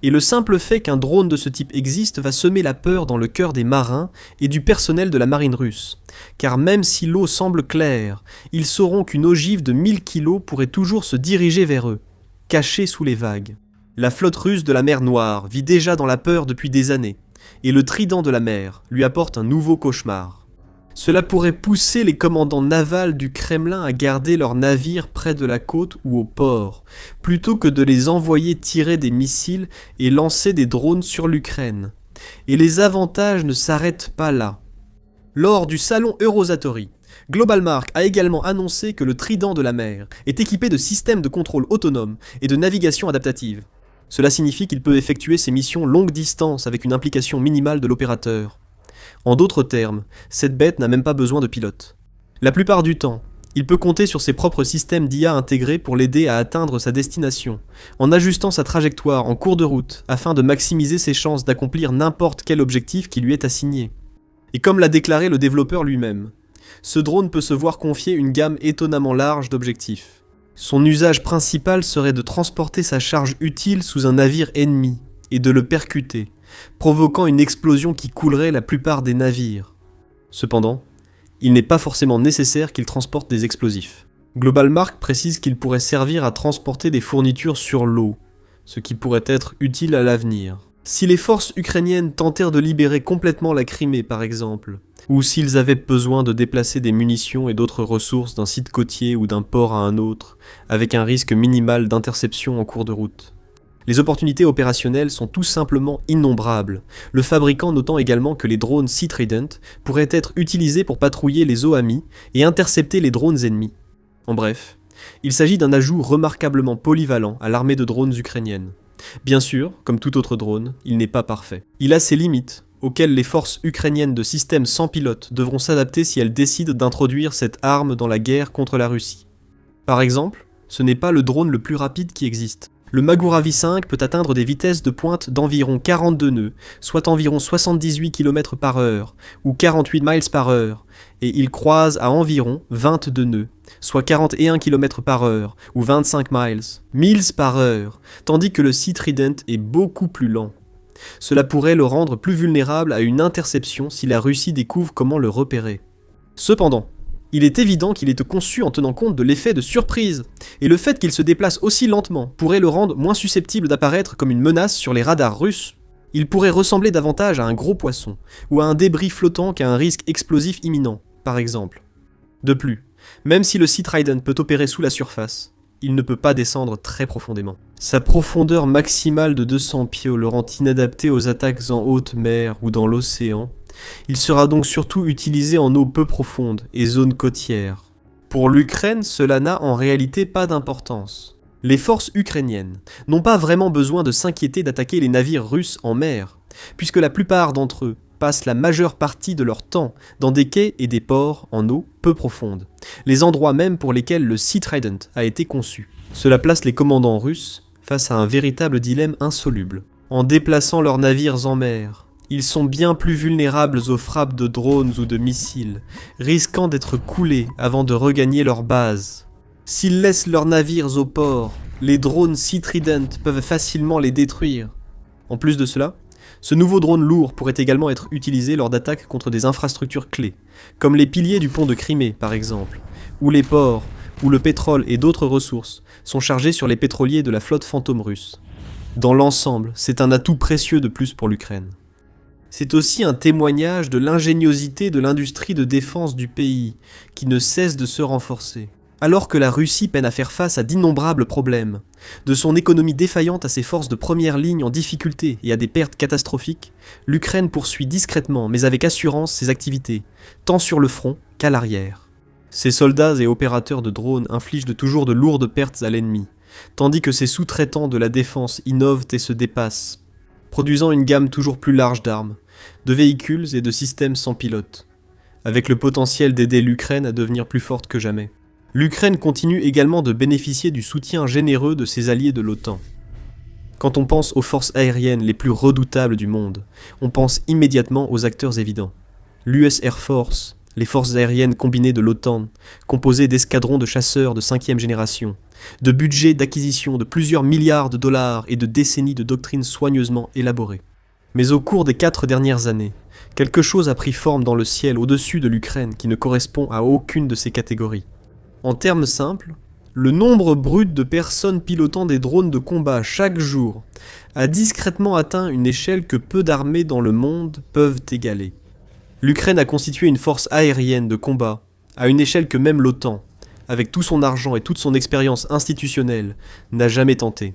Et le simple fait qu'un drone de ce type existe va semer la peur dans le cœur des marins et du personnel de la marine russe. Car même si l'eau semble claire, ils sauront qu'une ogive de 1000 kilos pourrait toujours se diriger vers eux, cachée sous les vagues. La flotte russe de la mer Noire vit déjà dans la peur depuis des années, et le trident de la mer lui apporte un nouveau cauchemar. Cela pourrait pousser les commandants navals du Kremlin à garder leurs navires près de la côte ou au port, plutôt que de les envoyer tirer des missiles et lancer des drones sur l'Ukraine. Et les avantages ne s'arrêtent pas là. Lors du salon Eurosatori, Globalmark a également annoncé que le Trident de la mer est équipé de systèmes de contrôle autonome et de navigation adaptative. Cela signifie qu'il peut effectuer ses missions longue distance avec une implication minimale de l'opérateur. En d'autres termes, cette bête n'a même pas besoin de pilote. La plupart du temps, il peut compter sur ses propres systèmes d'IA intégrés pour l'aider à atteindre sa destination, en ajustant sa trajectoire en cours de route afin de maximiser ses chances d'accomplir n'importe quel objectif qui lui est assigné. Et comme l'a déclaré le développeur lui-même, ce drone peut se voir confier une gamme étonnamment large d'objectifs. Son usage principal serait de transporter sa charge utile sous un navire ennemi et de le percuter, provoquant une explosion qui coulerait la plupart des navires. Cependant, il n'est pas forcément nécessaire qu'il transporte des explosifs. Globalmark précise qu'il pourrait servir à transporter des fournitures sur l'eau, ce qui pourrait être utile à l'avenir. Si les forces ukrainiennes tentèrent de libérer complètement la Crimée par exemple, ou s'ils avaient besoin de déplacer des munitions et d'autres ressources d'un site côtier ou d'un port à un autre, avec un risque minimal d'interception en cours de route. Les opportunités opérationnelles sont tout simplement innombrables, le fabricant notant également que les drones Sea Trident pourraient être utilisés pour patrouiller les eaux amies et intercepter les drones ennemis. En bref, il s'agit d'un ajout remarquablement polyvalent à l'armée de drones ukrainienne. Bien sûr, comme tout autre drone, il n'est pas parfait. Il a ses limites, auxquelles les forces ukrainiennes de systèmes sans pilote devront s'adapter si elles décident d'introduire cette arme dans la guerre contre la Russie. Par exemple, ce n'est pas le drone le plus rapide qui existe. Le Magura V5 peut atteindre des vitesses de pointe d'environ 42 nœuds, soit environ 78 km/h, ou 48 miles par heure, et il croise à environ 22 nœuds, soit 41 km/h, ou 25 miles par heure, tandis que le Sea Trident est beaucoup plus lent. Cela pourrait le rendre plus vulnérable à une interception si la Russie découvre comment le repérer. Cependant, il est évident qu'il est conçu en tenant compte de l'effet de surprise, et le fait qu'il se déplace aussi lentement pourrait le rendre moins susceptible d'apparaître comme une menace sur les radars russes. Il pourrait ressembler davantage à un gros poisson, ou à un débris flottant qu'à un risque explosif imminent, par exemple. De plus, même si le Sea Trident peut opérer sous la surface, il ne peut pas descendre très profondément. Sa profondeur maximale de 200 pieds le rend inadapté aux attaques en haute mer ou dans l'océan. Il sera donc surtout utilisé en eau peu profonde et zones côtières. Pour l'Ukraine, cela n'a en réalité pas d'importance. Les forces ukrainiennes n'ont pas vraiment besoin de s'inquiéter d'attaquer les navires russes en mer, puisque la plupart d'entre eux passent la majeure partie de leur temps dans des quais et des ports en eau peu profonde, les endroits même pour lesquels le Sea Trident a été conçu. Cela place les commandants russes face à un véritable dilemme insoluble. En déplaçant leurs navires en mer, ils sont bien plus vulnérables aux frappes de drones ou de missiles, risquant d'être coulés avant de regagner leur base. S'ils laissent leurs navires au port, les drones Sea Trident peuvent facilement les détruire. En plus de cela, ce nouveau drone lourd pourrait également être utilisé lors d'attaques contre des infrastructures clés, comme les piliers du pont de Crimée par exemple, ou les ports, où le pétrole et d'autres ressources sont chargés sur les pétroliers de la flotte fantôme russe. Dans l'ensemble, c'est un atout précieux de plus pour l'Ukraine. C'est aussi un témoignage de l'ingéniosité de l'industrie de défense du pays, qui ne cesse de se renforcer. Alors que la Russie peine à faire face à d'innombrables problèmes, de son économie défaillante à ses forces de première ligne en difficulté et à des pertes catastrophiques, l'Ukraine poursuit discrètement mais avec assurance ses activités, tant sur le front qu'à l'arrière. Ses soldats et opérateurs de drones infligent toujours de lourdes pertes à l'ennemi, tandis que ses sous-traitants de la défense innovent et se dépassent, produisant une gamme toujours plus large d'armes, de véhicules et de systèmes sans pilote, avec le potentiel d'aider l'Ukraine à devenir plus forte que jamais. L'Ukraine continue également de bénéficier du soutien généreux de ses alliés de l'OTAN. Quand on pense aux forces aériennes les plus redoutables du monde, on pense immédiatement aux acteurs évidents. L'US Air Force, les forces aériennes combinées de l'OTAN, composées d'escadrons de chasseurs de 5e génération, de budgets d'acquisition de plusieurs milliards de dollars et de décennies de doctrines soigneusement élaborées. Mais au cours des 4 dernières années, quelque chose a pris forme dans le ciel au-dessus de l'Ukraine qui ne correspond à aucune de ces catégories. En termes simples, le nombre brut de personnes pilotant des drones de combat chaque jour a discrètement atteint une échelle que peu d'armées dans le monde peuvent égaler. L'Ukraine a constitué une force aérienne de combat à une échelle que même l'OTAN, avec tout son argent et toute son expérience institutionnelle, n'a jamais tenté.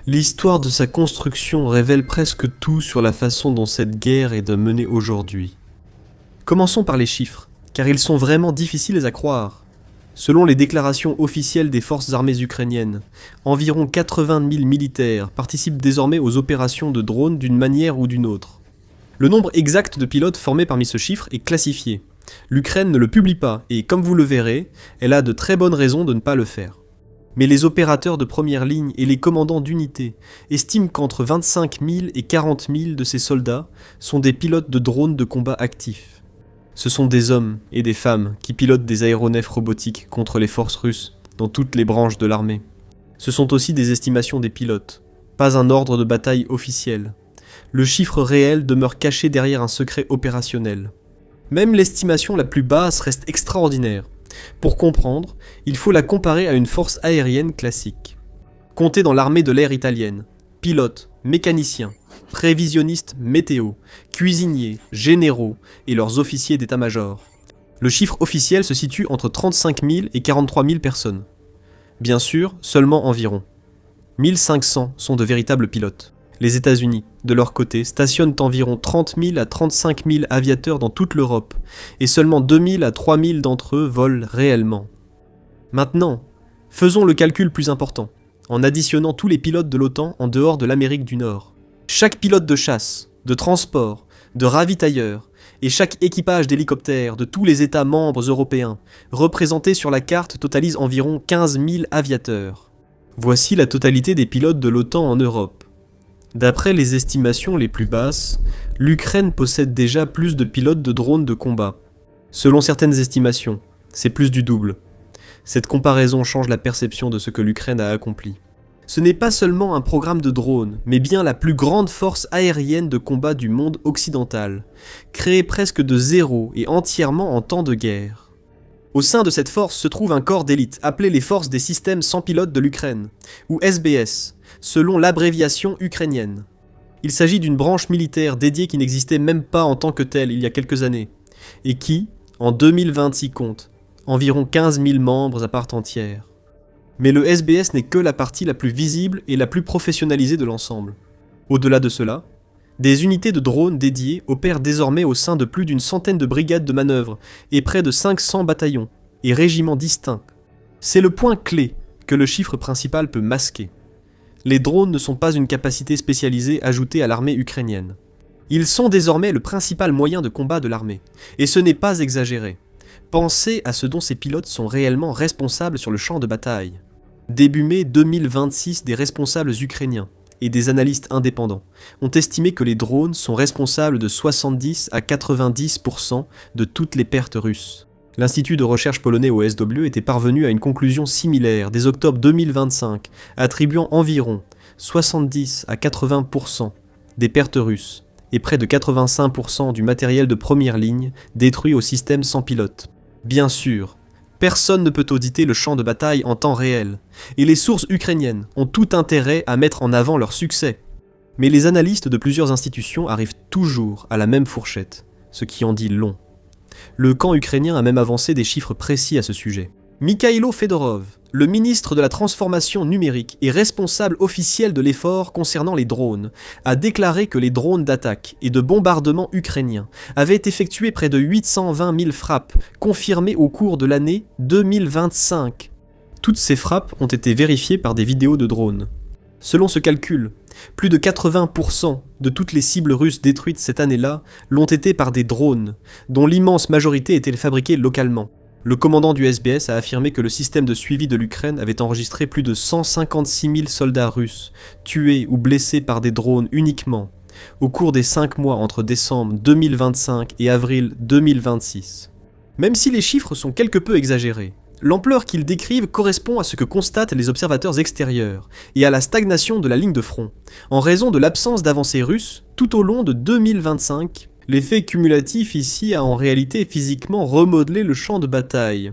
L'histoire de sa construction révèle presque tout sur la façon dont cette guerre est menée aujourd'hui. Commençons par les chiffres, car ils sont vraiment difficiles à croire. Selon les déclarations officielles des forces armées ukrainiennes, environ 80 000 militaires participent désormais aux opérations de drones d'une manière ou d'une autre. Le nombre exact de pilotes formés parmi ce chiffre est classifié. L'Ukraine ne le publie pas et, comme vous le verrez, elle a de très bonnes raisons de ne pas le faire. Mais les opérateurs de première ligne et les commandants d'unités estiment qu'entre 25 000 et 40 000 de ces soldats sont des pilotes de drones de combat actifs. Ce sont des hommes et des femmes qui pilotent des aéronefs robotiques contre les forces russes dans toutes les branches de l'armée. Ce sont aussi des estimations des pilotes, pas un ordre de bataille officiel. Le chiffre réel demeure caché derrière un secret opérationnel. Même l'estimation la plus basse reste extraordinaire. Pour comprendre, il faut la comparer à une force aérienne classique. Comptez dans l'armée de l'air italienne, pilotes, mécaniciens, prévisionnistes météo, cuisiniers, généraux et leurs officiers d'état-major. Le chiffre officiel se situe entre 35 000 et 43 000 personnes. Bien sûr, seulement environ 1500 sont de véritables pilotes. Les États-Unis, de leur côté, stationnent environ 30 000 à 35 000 aviateurs dans toute l'Europe, et seulement 2 000 à 3 000 d'entre eux volent réellement. Maintenant, faisons le calcul plus important, en additionnant tous les pilotes de l'OTAN en dehors de l'Amérique du Nord. Chaque pilote de chasse, de transport, de ravitailleur, et chaque équipage d'hélicoptères de tous les États membres européens, représentés sur la carte, totalise environ 15 000 aviateurs. Voici la totalité des pilotes de l'OTAN en Europe. D'après les estimations les plus basses, l'Ukraine possède déjà plus de pilotes de drones de combat. Selon certaines estimations, c'est plus du double. Cette comparaison change la perception de ce que l'Ukraine a accompli. Ce n'est pas seulement un programme de drones, mais bien la plus grande force aérienne de combat du monde occidental, créée presque de zéro et entièrement en temps de guerre. Au sein de cette force se trouve un corps d'élite appelé les Forces des systèmes sans pilote de l'Ukraine, ou SBS, selon l'abréviation ukrainienne. Il s'agit d'une branche militaire dédiée qui n'existait même pas en tant que telle il y a quelques années, et qui, en 2026 compte environ 15 000 membres à part entière. Mais le SBS n'est que la partie la plus visible et la plus professionnalisée de l'ensemble. Au-delà de cela, des unités de drones dédiées opèrent désormais au sein de plus d'une centaine de brigades de manœuvre et près de 500 bataillons et régiments distincts. C'est le point clé que le chiffre principal peut masquer. Les drones ne sont pas une capacité spécialisée ajoutée à l'armée ukrainienne. Ils sont désormais le principal moyen de combat de l'armée, et ce n'est pas exagéré. Pensez à ce dont ces pilotes sont réellement responsables sur le champ de bataille. Début mai 2026, des responsables ukrainiens et des analystes indépendants ont estimé que les drones sont responsables de 70 à 90% de toutes les pertes russes. L'Institut de recherche polonais OSW était parvenu à une conclusion similaire dès octobre 2025, attribuant environ 70 à 80% des pertes russes et près de 85% du matériel de première ligne détruit au système sans pilote. Bien sûr, personne ne peut auditer le champ de bataille en temps réel, et les sources ukrainiennes ont tout intérêt à mettre en avant leur succès. Mais les analystes de plusieurs institutions arrivent toujours à la même fourchette, ce qui en dit long. Le camp ukrainien a même avancé des chiffres précis à ce sujet. Mikhailo Fedorov, le ministre de la Transformation numérique et responsable officiel de l'effort concernant les drones, a déclaré que les drones d'attaque et de bombardement ukrainiens avaient effectué près de 820 000 frappes, confirmées au cours de l'année 2025. Toutes ces frappes ont été vérifiées par des vidéos de drones. Selon ce calcul, plus de 80% de toutes les cibles russes détruites cette année-là l'ont été par des drones, dont l'immense majorité étaient fabriqués localement. Le commandant du SBS a affirmé que le système de suivi de l'Ukraine avait enregistré plus de 156 000 soldats russes, tués ou blessés par des drones uniquement, au cours des 5 mois entre décembre 2025 et avril 2026. Même si les chiffres sont quelque peu exagérés, l'ampleur qu'ils décrivent correspond à ce que constatent les observateurs extérieurs et à la stagnation de la ligne de front, en raison de l'absence d'avancée russe tout au long de 2025. L'effet cumulatif ici a en réalité physiquement remodelé le champ de bataille.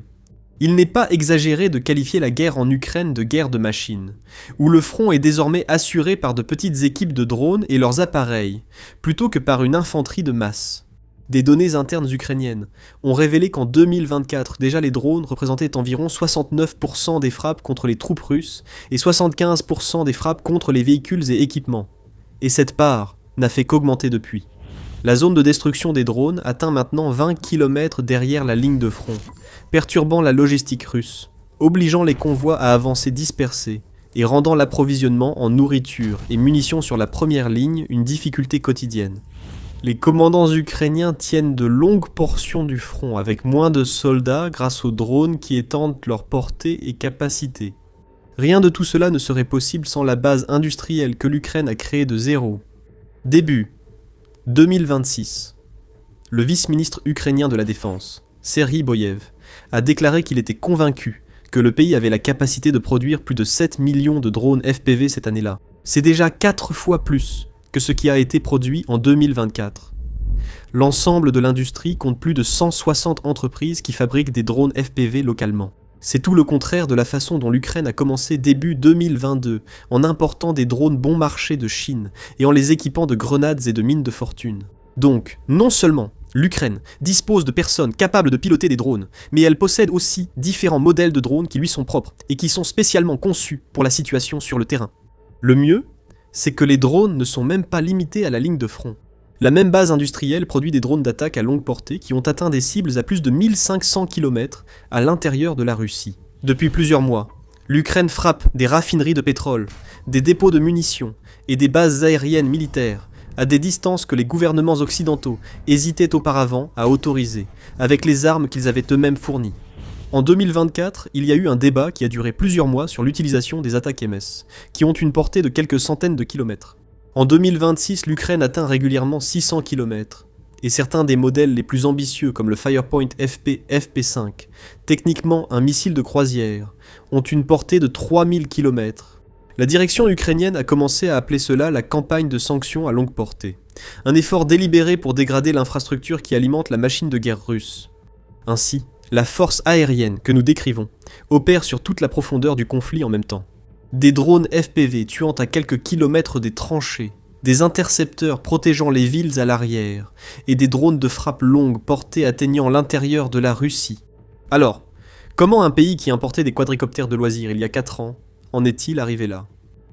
Il n'est pas exagéré de qualifier la guerre en Ukraine de guerre de machines, où le front est désormais assuré par de petites équipes de drones et leurs appareils, plutôt que par une infanterie de masse. Des données internes ukrainiennes ont révélé qu'en 2024, déjà les drones représentaient environ 69% des frappes contre les troupes russes et 75% des frappes contre les véhicules et équipements. Et cette part n'a fait qu'augmenter depuis. La zone de destruction des drones atteint maintenant 20 km derrière la ligne de front, perturbant la logistique russe, obligeant les convois à avancer dispersés et rendant l'approvisionnement en nourriture et munitions sur la première ligne une difficulté quotidienne. Les commandants ukrainiens tiennent de longues portions du front avec moins de soldats grâce aux drones qui étendent leur portée et capacité. Rien de tout cela ne serait possible sans la base industrielle que l'Ukraine a créée de zéro. Début 2026. Le vice-ministre ukrainien de la Défense, Serhiy Boyev, a déclaré qu'il était convaincu que le pays avait la capacité de produire plus de 7 millions de drones FPV cette année-là. C'est déjà 4 fois plus que ce qui a été produit en 2024. L'ensemble de l'industrie compte plus de 160 entreprises qui fabriquent des drones FPV localement. C'est tout le contraire de la façon dont l'Ukraine a commencé début 2022, en important des drones bon marché de Chine et en les équipant de grenades et de mines de fortune. Donc, non seulement l'Ukraine dispose de personnes capables de piloter des drones, mais elle possède aussi différents modèles de drones qui lui sont propres et qui sont spécialement conçus pour la situation sur le terrain. Le mieux, c'est que les drones ne sont même pas limités à la ligne de front. La même base industrielle produit des drones d'attaque à longue portée qui ont atteint des cibles à plus de 1500 km à l'intérieur de la Russie. Depuis plusieurs mois, l'Ukraine frappe des raffineries de pétrole, des dépôts de munitions et des bases aériennes militaires à des distances que les gouvernements occidentaux hésitaient auparavant à autoriser, avec les armes qu'ils avaient eux-mêmes fournies. En 2024, il y a eu un débat qui a duré plusieurs mois sur l'utilisation des attaques MS, qui ont une portée de quelques centaines de kilomètres. En 2026, l'Ukraine atteint régulièrement 600 km, et certains des modèles les plus ambitieux comme le Firepoint FP FP5, techniquement un missile de croisière, ont une portée de 3000 km. La direction ukrainienne a commencé à appeler cela la campagne de sanctions à longue portée, un effort délibéré pour dégrader l'infrastructure qui alimente la machine de guerre russe. Ainsi, la force aérienne que nous décrivons opère sur toute la profondeur du conflit en même temps. Des drones FPV tuant à quelques kilomètres des tranchées, des intercepteurs protégeant les villes à l'arrière, et des drones de frappe longue portés atteignant l'intérieur de la Russie. Alors, comment un pays qui importait des quadricoptères de loisirs il y a 4 ans en est-il arrivé là ?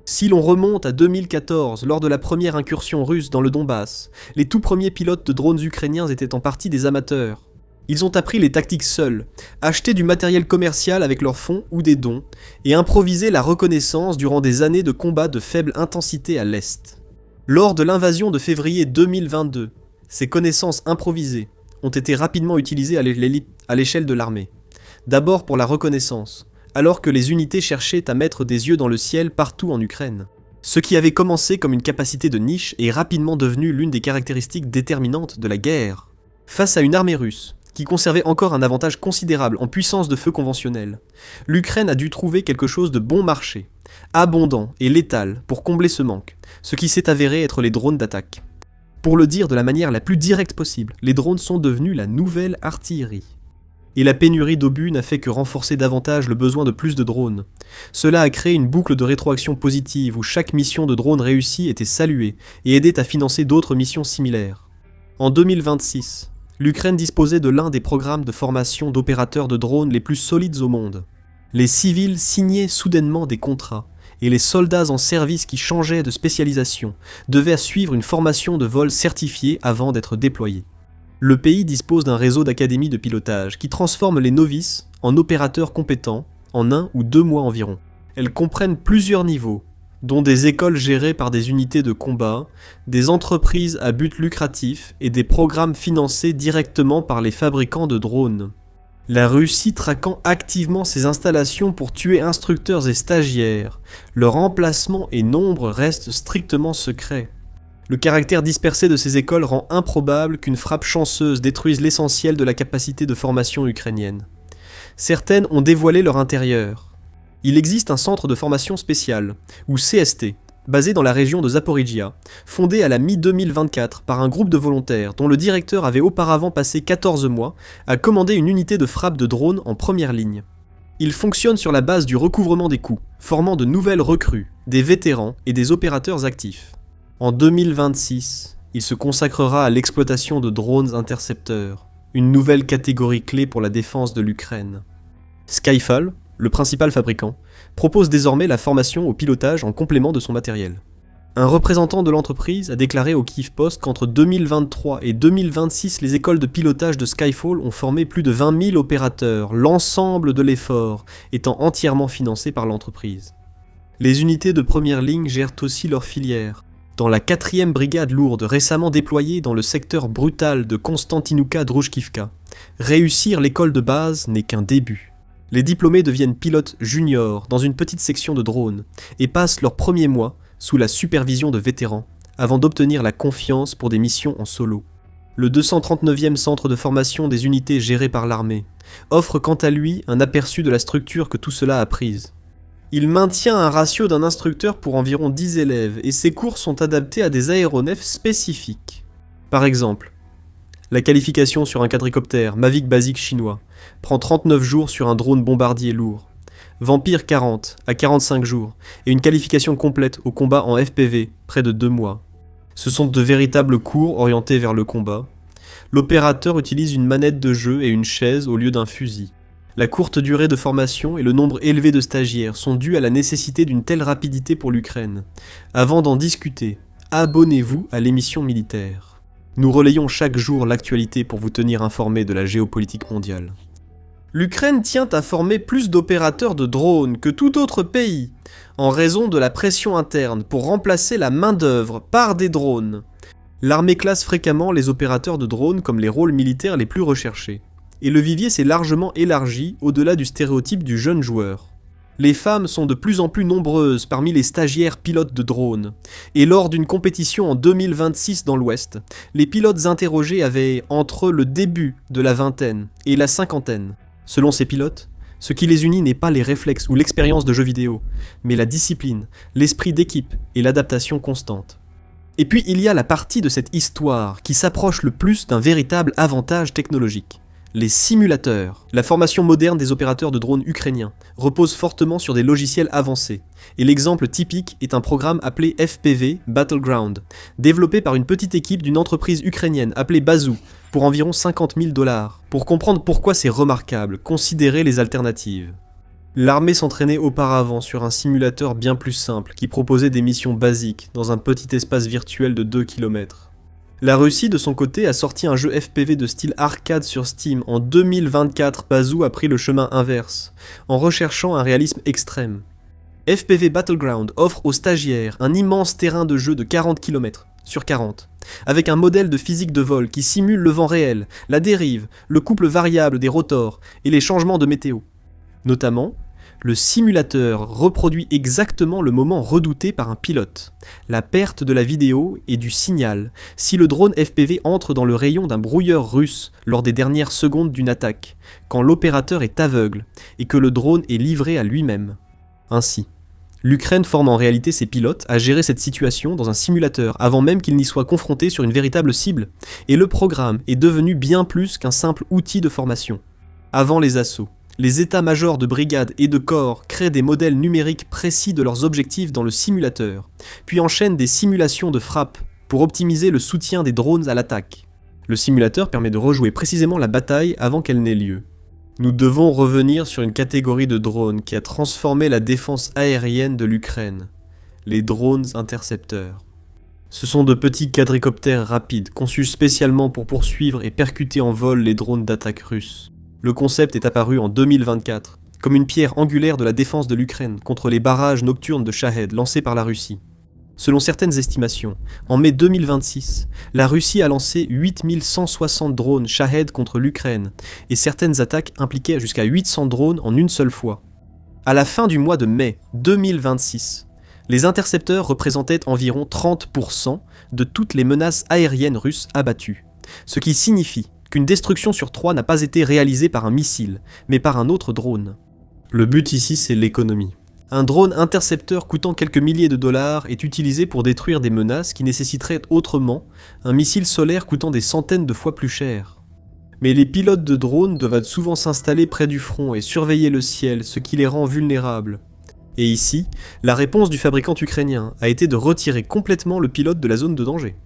Si l'on remonte à 2014, lors de la première incursion russe dans le Donbass, les tout premiers pilotes de drones ukrainiens étaient en partie des amateurs. Ils ont appris les tactiques seuls, acheté du matériel commercial avec leurs fonds ou des dons, et improvisé la reconnaissance durant des années de combats de faible intensité à l'Est. Lors de l'invasion de février 2022, ces connaissances improvisées ont été rapidement utilisées à l'échelle de l'armée. D'abord pour la reconnaissance, alors que les unités cherchaient à mettre des yeux dans le ciel partout en Ukraine. Ce qui avait commencé comme une capacité de niche est rapidement devenu l'une des caractéristiques déterminantes de la guerre. Face à une armée russe, qui conservait encore un avantage considérable en puissance de feu conventionnelle, l'Ukraine a dû trouver quelque chose de bon marché, abondant et létal pour combler ce manque, ce qui s'est avéré être les drones d'attaque. Pour le dire de la manière la plus directe possible, les drones sont devenus la nouvelle artillerie. Et la pénurie d'obus n'a fait que renforcer davantage le besoin de plus de drones. Cela a créé une boucle de rétroaction positive où chaque mission de drone réussie était saluée et aidait à financer d'autres missions similaires. En 2026, l'Ukraine disposait de l'un des programmes de formation d'opérateurs de drones les plus solides au monde. Les civils signaient soudainement des contrats, et les soldats en service qui changeaient de spécialisation devaient suivre une formation de vol certifiée avant d'être déployés. Le pays dispose d'un réseau d'académies de pilotage qui transforme les novices en opérateurs compétents en 1 ou 2 mois environ. Elles comprennent plusieurs niveaux, dont des écoles gérées par des unités de combat, des entreprises à but lucratif et des programmes financés directement par les fabricants de drones. La Russie traquant activement ses installations pour tuer instructeurs et stagiaires, leur emplacement et nombre restent strictement secrets. Le caractère dispersé de ces écoles rend improbable qu'une frappe chanceuse détruise l'essentiel de la capacité de formation ukrainienne. Certaines ont dévoilé leur intérieur. Il existe un centre de formation spécial, ou CST, basé dans la région de Zaporijia, fondé à la mi-2024 par un groupe de volontaires dont le directeur avait auparavant passé 14 mois à commander une unité de frappe de drones en première ligne. Il fonctionne sur la base du recouvrement des coûts, formant de nouvelles recrues, des vétérans et des opérateurs actifs. En 2026, il se consacrera à l'exploitation de drones intercepteurs, une nouvelle catégorie clé pour la défense de l'Ukraine. Skyfall, le principal fabricant, propose désormais la formation au pilotage en complément de son matériel. Un représentant de l'entreprise a déclaré au Kyiv Post qu'entre 2023 et 2026, les écoles de pilotage de Skyfall ont formé plus de 20 000 opérateurs, l'ensemble de l'effort étant entièrement financé par l'entreprise. Les unités de première ligne gèrent aussi leur filière. Dans la 4e brigade lourde récemment déployée dans le secteur brutal de Konstantinouka-Druzhkivka, réussir l'école de base n'est qu'un début. Les diplômés deviennent pilotes juniors dans une petite section de drones et passent leurs premiers mois sous la supervision de vétérans avant d'obtenir la confiance pour des missions en solo. Le 239e centre de formation des unités gérées par l'armée offre quant à lui un aperçu de la structure que tout cela a prise. Il maintient un ratio d'un instructeur pour environ 10 élèves et ses cours sont adaptés à des aéronefs spécifiques. Par exemple, la qualification sur un quadricoptère Mavic basique chinois prend 39 jours sur un drone bombardier lourd, Vampire 40 à 45 jours et une qualification complète au combat en FPV près de 2 mois. Ce sont de véritables cours orientés vers le combat. L'opérateur utilise une manette de jeu et une chaise au lieu d'un fusil. La courte durée de formation et le nombre élevé de stagiaires sont dus à la nécessité d'une telle rapidité pour l'Ukraine. Avant d'en discuter, abonnez-vous à l'émission militaire. Nous relayons chaque jour l'actualité pour vous tenir informé de la géopolitique mondiale. L'Ukraine tient à former plus d'opérateurs de drones que tout autre pays, en raison de la pression interne pour remplacer la main-d'œuvre par des drones. L'armée classe fréquemment les opérateurs de drones comme les rôles militaires les plus recherchés. Et le vivier s'est largement élargi au-delà du stéréotype du jeune joueur. Les femmes sont de plus en plus nombreuses parmi les stagiaires pilotes de drones, et lors d'une compétition en 2026 dans l'Ouest, les pilotes interrogés avaient entre le début de la vingtaine et la cinquantaine. Selon ces pilotes, ce qui les unit n'est pas les réflexes ou l'expérience de jeux vidéo, mais la discipline, l'esprit d'équipe et l'adaptation constante. Et puis il y a la partie de cette histoire qui s'approche le plus d'un véritable avantage technologique. Les simulateurs. La formation moderne des opérateurs de drones ukrainiens repose fortement sur des logiciels avancés, et l'exemple typique est un programme appelé FPV Battleground, développé par une petite équipe d'une entreprise ukrainienne appelée Bazoo, pour environ 50 000 $. Pour comprendre pourquoi c'est remarquable, considérez les alternatives. L'armée s'entraînait auparavant sur un simulateur bien plus simple qui proposait des missions basiques dans un petit espace virtuel de 2 km. La Russie, de son côté, a sorti un jeu FPV de style arcade sur Steam en 2024. Bazoo a pris le chemin inverse, en recherchant un réalisme extrême. FPV Battleground offre aux stagiaires un immense terrain de jeu de 40 km sur 40, avec un modèle de physique de vol qui simule le vent réel, la dérive, le couple variable des rotors et les changements de météo. Notamment, le simulateur reproduit exactement le moment redouté par un pilote, la perte de la vidéo et du signal si le drone FPV entre dans le rayon d'un brouilleur russe lors des dernières secondes d'une attaque, quand l'opérateur est aveugle et que le drone est livré à lui-même. Ainsi, l'Ukraine forme en réalité ses pilotes à gérer cette situation dans un simulateur avant même qu'ils n'y soient confrontés sur une véritable cible, et le programme est devenu bien plus qu'un simple outil de formation. Avant les assauts, les états-majors de brigades et de corps créent des modèles numériques précis de leurs objectifs dans le simulateur, puis enchaînent des simulations de frappe pour optimiser le soutien des drones à l'attaque. Le simulateur permet de rejouer précisément la bataille avant qu'elle n'ait lieu. Nous devons revenir sur une catégorie de drones qui a transformé la défense aérienne de l'Ukraine, les drones intercepteurs. Ce sont de petits quadricoptères rapides conçus spécialement pour poursuivre et percuter en vol les drones d'attaque russes. Le concept est apparu en 2024, comme une pierre angulaire de la défense de l'Ukraine contre les barrages nocturnes de Shahed lancés par la Russie. Selon certaines estimations, en mai 2026, la Russie a lancé 8160 drones Shahed contre l'Ukraine, et certaines attaques impliquaient jusqu'à 800 drones en une seule fois. À la fin du mois de mai 2026, Les intercepteurs représentaient environ 30% de toutes les menaces aériennes russes abattues, ce qui signifie qu'une destruction sur 3 n'a pas été réalisée par un missile, mais par un autre drone. Le but ici, c'est l'économie. Un drone intercepteur coûtant quelques milliers de dollars est utilisé pour détruire des menaces qui nécessiteraient autrement un missile solaire coûtant des centaines de fois plus cher. Mais les pilotes de drones doivent souvent s'installer près du front et surveiller le ciel, ce qui les rend vulnérables. Et ici, la réponse du fabricant ukrainien a été de retirer complètement le pilote de la zone de danger.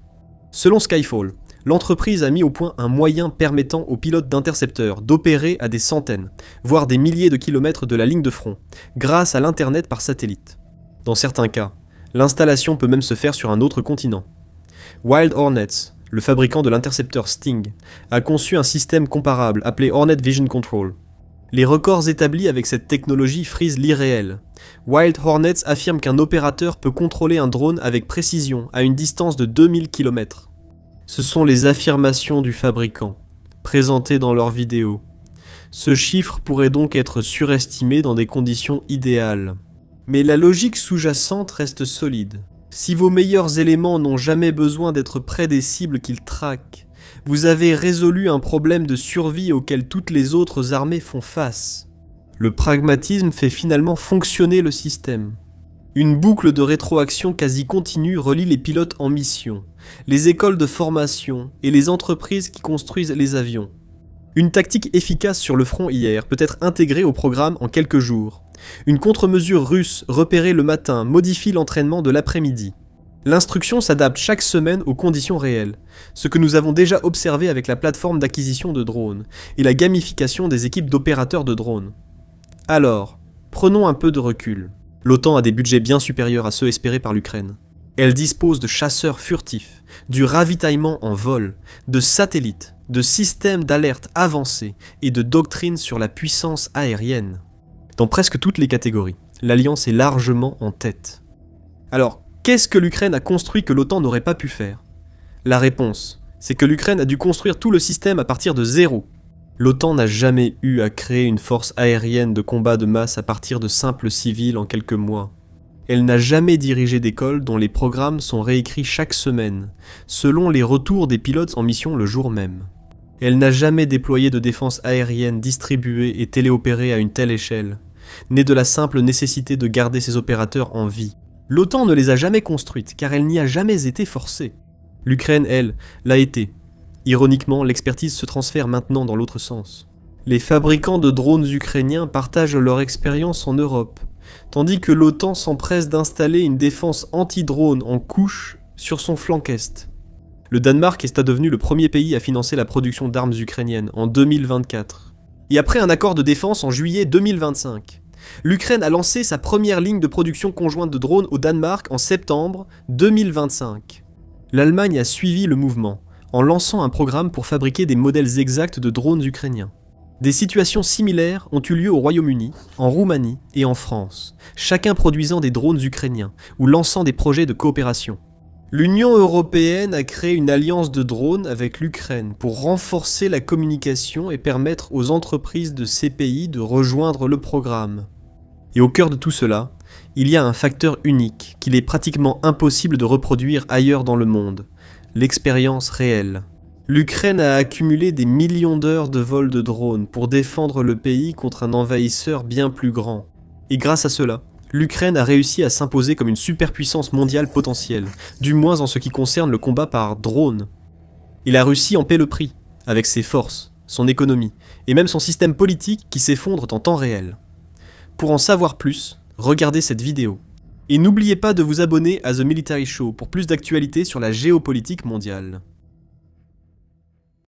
Selon Skyfall, l'entreprise a mis au point un moyen permettant aux pilotes d'intercepteurs d'opérer à des centaines, voire des milliers de kilomètres de la ligne de front, grâce à l'Internet par satellite. Dans certains cas, l'installation peut même se faire sur un autre continent. Wild Hornets, le fabricant de l'intercepteur Sting, a conçu un système comparable appelé Hornet Vision Control. Les records établis avec cette technologie frisent l'irréel. Wild Hornets affirme qu'un opérateur peut contrôler un drone avec précision à une distance de 2000 km. Ce sont les affirmations du fabricant, présentées dans leurs vidéos. Ce chiffre pourrait donc être surestimé dans des conditions idéales. Mais la logique sous-jacente reste solide. Si vos meilleurs éléments n'ont jamais besoin d'être près des cibles qu'ils traquent, vous avez résolu un problème de survie auquel toutes les autres armées font face. Le pragmatisme fait finalement fonctionner le système. Une boucle de rétroaction quasi continue relie les pilotes en mission, les écoles de formation et les entreprises qui construisent les avions. Une tactique efficace sur le front hier peut être intégrée au programme en quelques jours. Une contre-mesure russe repérée le matin modifie l'entraînement de l'après-midi. L'instruction s'adapte chaque semaine aux conditions réelles, ce que nous avons déjà observé avec la plateforme d'acquisition de drones et la gamification des équipes d'opérateurs de drones. Alors, prenons un peu de recul. L'OTAN a des budgets bien supérieurs à ceux espérés par l'Ukraine. Elle dispose de chasseurs furtifs, du ravitaillement en vol, de satellites, de systèmes d'alerte avancés et de doctrines sur la puissance aérienne. Dans presque toutes les catégories, l'Alliance est largement en tête. Alors, qu'est-ce que l'Ukraine a construit que l'OTAN n'aurait pas pu faire ? La réponse, c'est que l'Ukraine a dû construire tout le système à partir de zéro. L'OTAN n'a jamais eu à créer une force aérienne de combat de masse à partir de simples civils en quelques mois. Elle n'a jamais dirigé d'école dont les programmes sont réécrits chaque semaine, selon les retours des pilotes en mission le jour même. Elle n'a jamais déployé de défense aérienne distribuée et téléopérée à une telle échelle, née de la simple nécessité de garder ses opérateurs en vie. L'OTAN ne les a jamais construites car elle n'y a jamais été forcée. L'Ukraine, elle, l'a été. Ironiquement, l'expertise se transfère maintenant dans l'autre sens. Les fabricants de drones ukrainiens partagent leur expérience en Europe, tandis que l'OTAN s'empresse d'installer une défense anti-drone en couche sur son flanc est. Le Danemark est devenu le premier pays à financer la production d'armes ukrainiennes en 2024. Et après un accord de défense en juillet 2025, l'Ukraine a lancé sa première ligne de production conjointe de drones au Danemark en septembre 2025. L'Allemagne a suivi le mouvement, en lançant un programme pour fabriquer des modèles exacts de drones ukrainiens. Des situations similaires ont eu lieu au Royaume-Uni, en Roumanie et en France, chacun produisant des drones ukrainiens ou lançant des projets de coopération. L'Union européenne a créé une alliance de drones avec l'Ukraine pour renforcer la communication et permettre aux entreprises de ces pays de rejoindre le programme. Et au cœur de tout cela, il y a un facteur unique qu'il est pratiquement impossible de reproduire ailleurs dans le monde, l'expérience réelle. L'Ukraine a accumulé des millions d'heures de vol de drones pour défendre le pays contre un envahisseur bien plus grand. Et grâce à cela, l'Ukraine a réussi à s'imposer comme une superpuissance mondiale potentielle, du moins en ce qui concerne le combat par drone. Et la Russie en paie le prix, avec ses forces, son économie, et même son système politique qui s'effondre en temps réel. Pour en savoir plus, regardez cette vidéo. Et n'oubliez pas de vous abonner à The Military Show pour plus d'actualités sur la géopolitique mondiale.